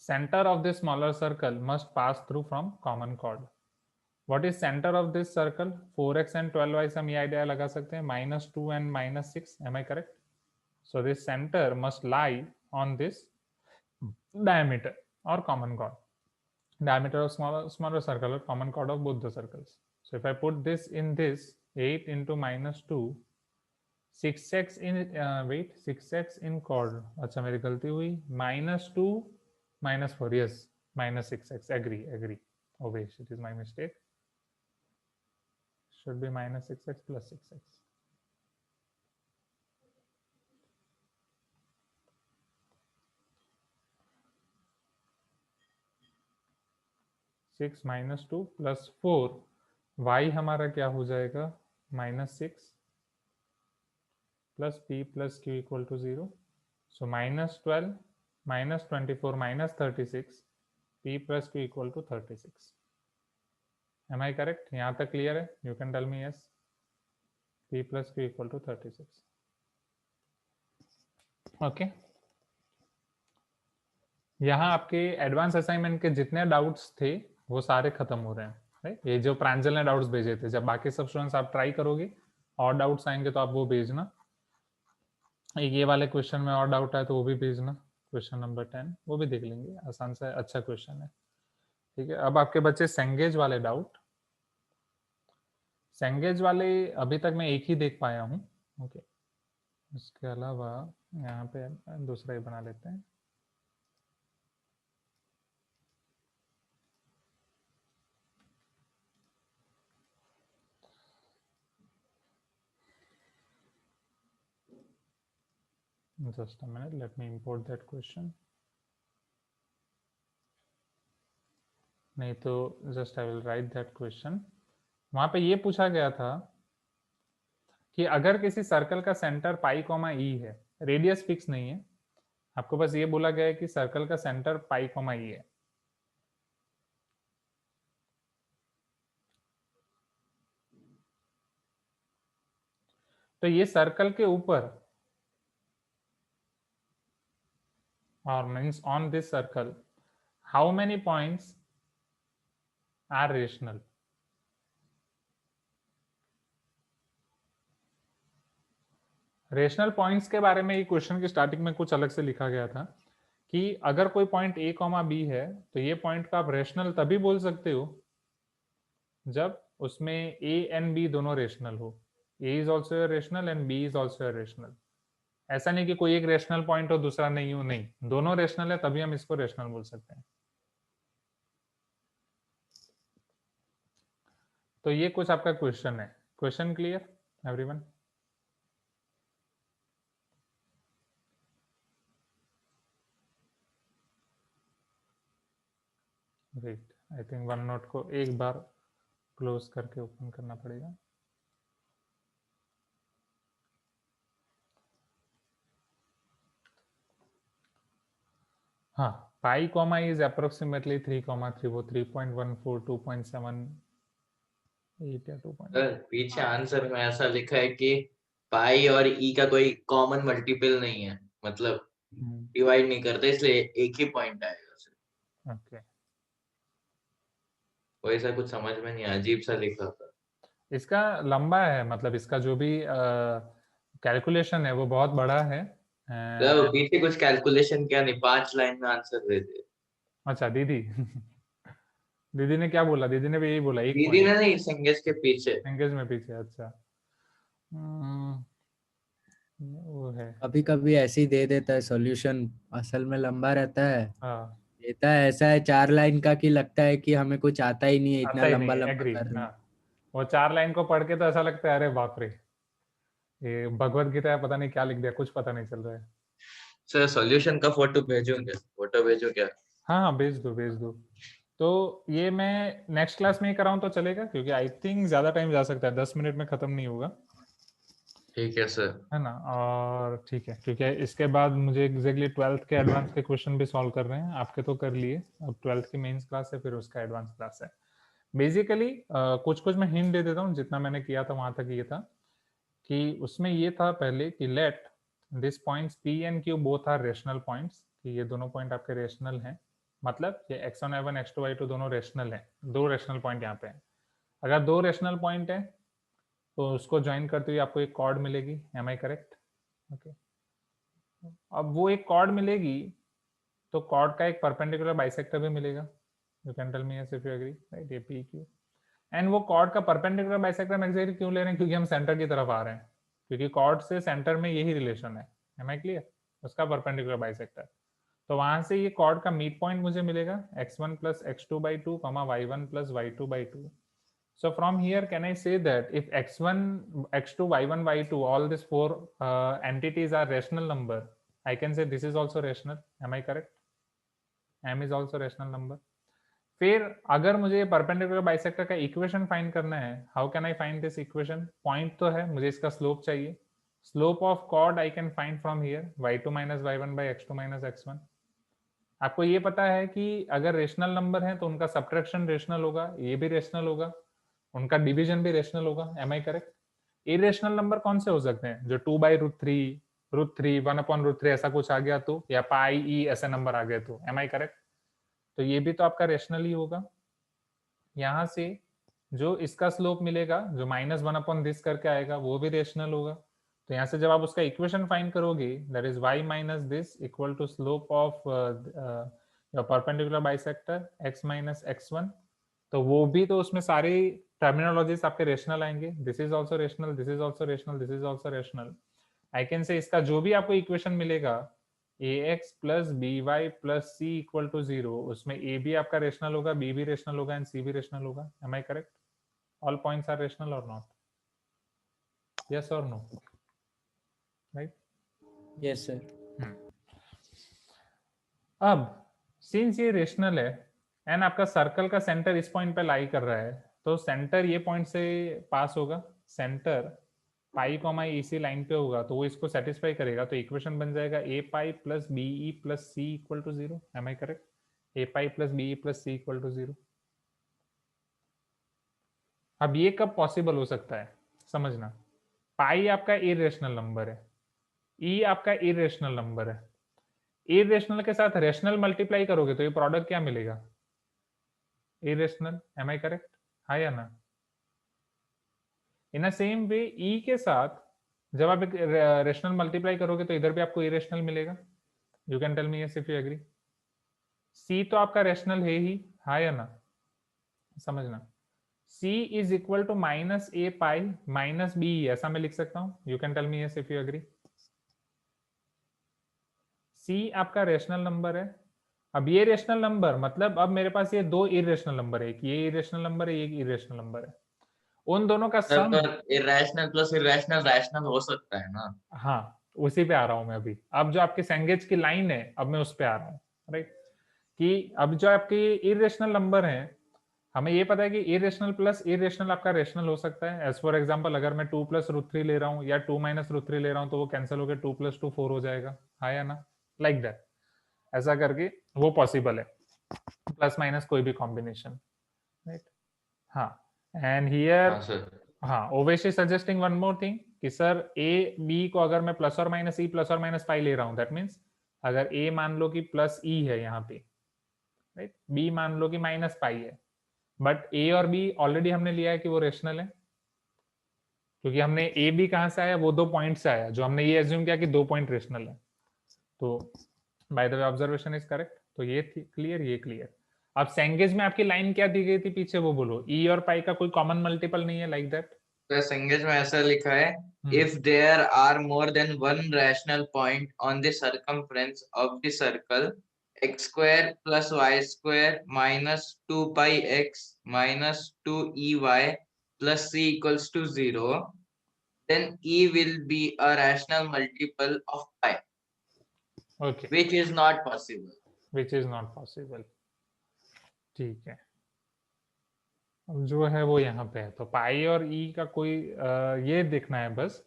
[SPEAKER 1] center of this smaller circle must pass through from common chord. What is center of this circle? 4x and 12y से हम ये idea लगा सकते हैं, -2 and -6. Am I correct? So this center must lie on this diameter or common chord. Diameter of smaller circle or common chord of both the circles. So if I put this in this, 8 into -2, 6x in wait 6x in chord, अच्छा मेरी गलती हुई, -2 -4, yes, -6x, agree, obvious, it is my mistake, should be -6x plus 6x. Six -2 plus 4, y हमारा क्या हो जाएगा, -6 plus p plus q equal to 0. So -12 -24 -36, p plus q equal to 36. Am I correct? यहाँ तक clear है? You can tell me yes. p plus q equal to 36. Okay. यहाँ आपके advance assignment के जितने डाउट्स थे वो सारे खत्म हो रहे हैं, राइट? ये जो प्रांजल ने डाउट्स भेजे थे, जब बाकी सब स्टूडेंट्स आप ट्राई करोगे और डाउट्स आएंगे तो आप वो भेजना। ये वाले क्वेश्चन में और डाउट आए तो वो भी भेजना, क्वेश्चन नंबर 10 वो भी देख लेंगे, आसान सा अच्छा क्वेश्चन है, ठीक है। अब आपके बच्चे सेंगेज वाले डाउट, सेंगेज वाले अभी तक मैं एक ही देख पाया हूँ, ओके। इसके अलावा यहाँ पे दूसरा ही बना लेते हैं। Just a minute, let me import that question. नहीं तो just I will write that question. वहां पे ये पूछा गया था कि अगर किसी सर्कल का सेंटर पाई कॉमा ई है, रेडियस फिक्स नहीं है, आपको बस ये बोला गया है कि सर्कल का सेंटर पाई कॉमा ई है, तो ये सर्कल के ऊपर or means on this circle how many points are rational? Rational points के बारे में ये क्वेश्चन की स्टार्टिंग में कुछ अलग से लिखा गया था कि अगर कोई पॉइंट ए कॉमा बी है तो ये पॉइंट का आप रेशनल तभी बोल सकते हो जब उसमें ए एंड बी दोनों रेशनल हो, a is also rational and b is also rational. ऐसा नहीं कि कोई एक रेशनल पॉइंट हो दूसरा नहीं हो, नहीं, दोनों रेशनल है तभी हम इसको रेशनल बोल सकते हैं। तो ये कुछ आपका क्वेश्चन है। Question clear everyone? Wait, I think one note को एक बार क्लोज करके ओपन करना पड़ेगा। हाँ, पाई कॉमा इज अप्रोक्सीमेटली 3,3, वो 3.14, 2.7 8 या 2.
[SPEAKER 2] पीछे आंसर में ऐसा लिखा है कि पाई और ई का कोई कॉमन मल्टीपल नहीं है, मतलब डिवाइड नहीं करते, इसलिए एक ही पॉइंट आएगा सिर्फ।
[SPEAKER 1] ओके,
[SPEAKER 2] वो ऐसा कुछ समझ में नहीं, अजीब सा लिखा था।
[SPEAKER 1] इसका लंबा है, मतलब इसका जो भी कैलकुलेशन है वो बहुत बड़ा है।
[SPEAKER 2] मतलब पीछे कुछ कैलकुलेशन क्या नहीं, 5 लाइन में आंसर दे दे।
[SPEAKER 1] अच्छा दीदी दीदी ने क्या बोला? दीदी ने भी यही बोला, एक
[SPEAKER 2] दीदी ने नहीं, संगेश के पीछे।
[SPEAKER 1] एंगेज में पीछे। अच्छा, वो है।
[SPEAKER 3] कभी कभी ऐसे ही दे देता है सॉल्यूशन, असल में लंबा रहता है।
[SPEAKER 1] हाँ,
[SPEAKER 3] देता है ऐसा है 4 लाइन का कि लगता है कि हमें कुछ आता ही नहीं है, इतना
[SPEAKER 1] आता ही
[SPEAKER 3] लंबा
[SPEAKER 1] नहीं,
[SPEAKER 3] लंबा
[SPEAKER 1] एग्री।
[SPEAKER 3] कर रहे हैं।
[SPEAKER 1] हाँ, वो 4 लाइन को पढ़ के तो ऐसा लगता है अरे बाप रे, ये भगवत गीता है, पता नहीं क्या लिख दिया, कुछ पता नहीं चल रहा है।
[SPEAKER 2] सर सॉल्यूशन का फोटो भेजूंगे, फोटो भेजो क्या?
[SPEAKER 1] हाँ हाँ, भेज दो भेज दो। तो ये मैं नेक्स्ट क्लास में ही कराऊं तो चलेगा, क्योंकि आई थिंक ज्यादा टाइम जा सकता है, 10 मिनट में खत्म नहीं होगा,
[SPEAKER 2] ठीक है सर।
[SPEAKER 1] है ना? और ठीक है, क्योंकि इसके बाद मुझे एग्जैक्टली 12th के एडवांस के क्वेश्चन भी सॉल्व कर रहे हैं। आपके तो कर लिए, अब 12th की मेंस क्लास है, फिर उसका एडवांस क्लास है। बेसिकली कुछ कुछ मैं हिंट दे देता हूँ, जितना मैंने किया था वहां तक ये था कि उसमें ये था पहले कि let this points P and Q both are rational points, कि ये दोनों पॉइंट आपके रेशनल हैं, मतलब ये x1 y1 x2 y2 दोनों रेशनल हैं, दो रेशनल पॉइंट यहाँ पे हैं। अगर दो रेशनल पॉइंट है तो उसको ज्वाइन करते हुए आपको एक कॉर्ड मिलेगी, एम आई करेक्ट? ओके, अब वो एक कॉर्ड मिलेगी तो कॉर्ड का एक परपेंडिकुलर बाइसेक्टर भी मिलेगा। You can tell me if you agree, right? ये पी क्यू, एंड वो कॉर्ड का परपेंडिकुलर बाइसेक्टर हम एग्जैक्टली क्यों ले रहे हैं? क्योंकि हम सेंटर की तरफ आ रहे हैं, क्योंकि कॉर्ड से सेंटर में यही रिलेशन है, एम आई क्लियर? उसका परपेंडिकुलर बाइसेक्टर, तो वहां से ये कॉर्ड का मीड पॉइंट मुझे मिलेगा x1 plus x2/2 y1 plus y2/2. So from here can I say that if x1 x2 y1 y2 all these four entities are rational number, I can say this is also rational, am I correct? m is also rational number. फिर अगर मुझे perpendicular bisector का equation find करना है, how can I find this equation? Point तो है, मुझे इसका स्लोप चाहिए। Slope of chord I can find from here y2 minus y1 by x2 minus x1. आपको ये पता है कि अगर रेशनल नंबर है तो उनका सब्ट्रैक्शन रेशनल होगा, ये भी रेशनल होगा, उनका डिवीजन भी रेशनल होगा, am I correct? Irrational number कौन से हो सकते हैं? जो 2/√3, √3, 1/√3 ऐसा कुछ आ गया तो, या पाई ई ऐसे नंबर आ गए तो, एम आई करेक्ट? तो ये भी तो आपका रेशनल ही होगा। यहाँ से जो इसका स्लोप मिलेगा, जो -1/this करके आएगा, वो भी रेशनल होगा। तो यहाँ से जब आप उसका इक्वेशन फाइंड करोगे, that is y minus this equal to slope of your perpendicular bisector x minus x1, तो वो भी तो उसमें सारी टर्मिनोलॉजीज आपके रेशनल आएंगे। This is also rational, this is also rational, this is also rational. I can से इसका जो भी आपको इक्वेशन मिलेगा ax plus by plus c equal to 0, उसमें a भी आपका रेशनल होगा, b भी रेशनल होगा एंड c भी रेशनल होगा, am I correct? All points are rational और नॉट? यस और नो, राइट?
[SPEAKER 3] Yes sir.
[SPEAKER 1] अब सिंस ये रेशनल है एंड आपका सर्कल का सेंटर इस पॉइंट पे लाई कर रहा है, तो सेंटर ये पॉइंट से पास होगा, सेंटर पाई कॉमा इसी लाइन पे होगा, तो वो इसको सेटिस्फाई करेगा, तो इक्वेशन बन जाएगा a pi plus b e plus c equal to 0, am I correct? a pi plus b e plus c equal to 0। अब ये कब पॉसिबल हो सकता है समझना, पाई आपका इरेशनल नंबर है, ई आपका इरेशनल नंबर है, इरेशनल के साथ रेशनल मल्टीप्लाई करोगे तो ये प्रोडक्ट क्या मिलेगा? Irrational, am I correct? हाँ या ना? इन अ सेम वे ई के साथ जब आप एक रेशनल मल्टीप्लाई करोगे तो इधर भी आपको इरेशनल मिलेगा। You can tell me yes if you agree. See तो आपका रेशनल है ही, हाँ या ना? समझना, C is equal to minus a pi minus b, ऐसा मैं लिख सकता हूं। You can tell me yes if you agree. C आपका रेशनल नंबर है। अब ये रेशनल नंबर मतलब अब मेरे पास ये दो इरेशनल नंबर है, एक ये इरेशनल नंबर है, एक इरेशनल नंबर है, उन दोनों का
[SPEAKER 2] सर
[SPEAKER 1] सम।
[SPEAKER 2] तो इरेशनल प्लस इरेशनल रैशनल हो सकता है ना?
[SPEAKER 1] हाँ, उसी पे आ रहा हूं मैं अभी। अब जो आपके सेंगेज की लाइन है, अब मैं उस पे आ रहा हूँ, राइट? कि अब जो आपके इरेशनल नंबर हैं, हमें ये पता है कि इरेशनल प्लस इरेशनल आपका रेशनल हो सकता है। एज फॉर एग्जांपल अगर मैं 2 + √3 ले रहा हूँ या 2 - √3 ले रहा हूँ तो वो कैंसिल होकर 2 + 2 4 हो जाएगा, हाँ या ना, लाइक दैट। ऐसा करके वो पॉसिबल है, प्लस माइनस कोई भी कॉम्बिनेशन, राइट। हाँ, एंड हियर
[SPEAKER 2] हाँ सर।
[SPEAKER 1] हाँ, Owais is suggesting one more thing कि सर ए बी को अगर मैं प्लस और माइनस ई प्लस और माइनस पाई ले रहा हूँ, दैट मीन्स अगर ए मान लो कि प्लस ई है यहाँ पे, राइट, बी मान लो कि माइनस पाई है, बट ए और बी ऑलरेडी हमने लिया है कि वो रेशनल है, क्योंकि हमने ए बी कहाँ से आया, वो 2 पॉइंट से आया, जो हमने ये एज्यूम किया कि 2 पॉइंट रेशनल है। तो by the way observation is correct. तो ये क्लियर, ये क्लियर। अब सेंगेज में आपकी लाइन क्या दी गई थी पीछे, वो बोलो। ई और पाई का कोई कॉमन मल्टीपल नहीं है, लाइक दैट।
[SPEAKER 2] तो संगेज में ऐसा लिखा है, if there are more than one rational point on the circumference of the circle, x square plus y square minus 2 pi x minus 2ey plus c equals to 0, then e will be a rational multiple of pi,
[SPEAKER 1] okay,
[SPEAKER 2] which is not possible.
[SPEAKER 1] Which is not possible, ठीक है। अब जो है वो यहाँ पे है, तो पाई और ई का कोई ये देखना है बस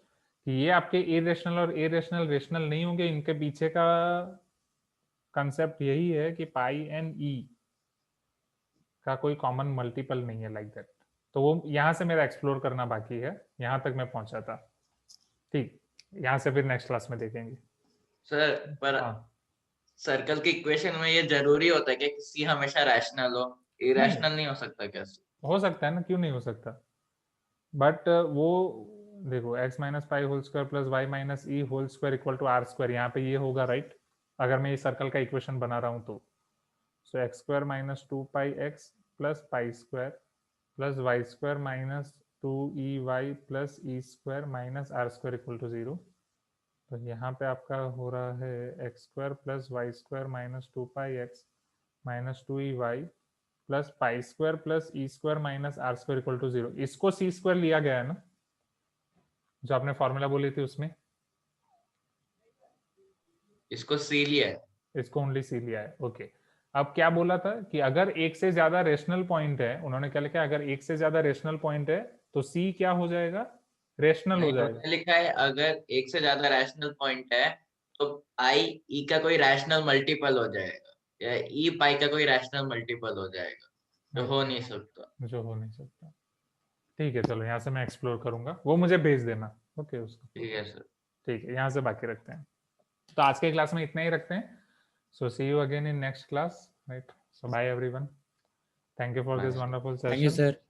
[SPEAKER 1] कि ये आपके इरेशनल और इरेशनल रेशनल नहीं होंगे। इनके पीछे का कंसेप्ट यही है कि पाई एंड ई का कोई कॉमन मल्टीपल नहीं है, लाइक दैट। तो वो यहाँ से मेरा एक्सप्लोर करना बाकी है, यहाँ तक मैं पहुंचा था, ठीक। यहाँ से फिर नेक्स्ट क्लास में देखेंगे।
[SPEAKER 2] सर पर
[SPEAKER 1] हाँ,
[SPEAKER 2] सर्कल की इक्वेशन में ये जरूरी होता है कि सी हमेशा रैशनल हो, इरेशनल नहीं हो सकता क्या?
[SPEAKER 1] हो सकता है ना, क्यों नहीं हो सकता, बट वो देखो x minus pi whole square plus y minus e whole square equal to r square, यहाँ पे ये होगा, राइट। अगर मैं ये सर्कल का इक्वेशन बना रहा हूँ तो so x square minus 2 pi x plus pi square plus y square minus 2e(y) plus e square minus r square equal to 0। तो यहाँ पे आपका हो रहा है x square plus y square minus 2 pi x minus 2e(y) plus pi square plus e square minus r square equal to 0। इसको सी square लिया गया है ना, जो आपने फॉर्मूला बोली थी उसमें,
[SPEAKER 2] इसको सी लिया है।
[SPEAKER 1] इसको ओनली सी लिया है, ओके। अब क्या बोला था कि अगर एक से ज्यादा रेशनल पॉइंट है, उन्होंने क्या लिखा है, अगर एक से ज्यादा रेशनल पॉइंट है तो सी क्या हो जाएगा, रेशनल हो जाएगा।
[SPEAKER 2] लिखा है अगर एक से ज्यादा रैशनल पॉइंट है तो आई ई का कोई रैशनल मल्टीपल हो जाएगा, या ई पाई का कोई रैशनल मल्टीपल हो जाएगा, जो हो नहीं सकता।
[SPEAKER 1] जो हो नहीं सकता, ठीक है। चलो यहाँ से मैं एक्सप्लोर करूंगा, वो मुझे भेज देना, ओके उसको।
[SPEAKER 2] ठीक है सर।
[SPEAKER 1] ठीक है, यहाँ से बाकी रखते हैं। तो आज के क्लास में इतना ही रखते हैं। So see you again in next class, right. So bye everyone, thank you for this wonderful
[SPEAKER 3] thank you
[SPEAKER 1] session.
[SPEAKER 3] Sir.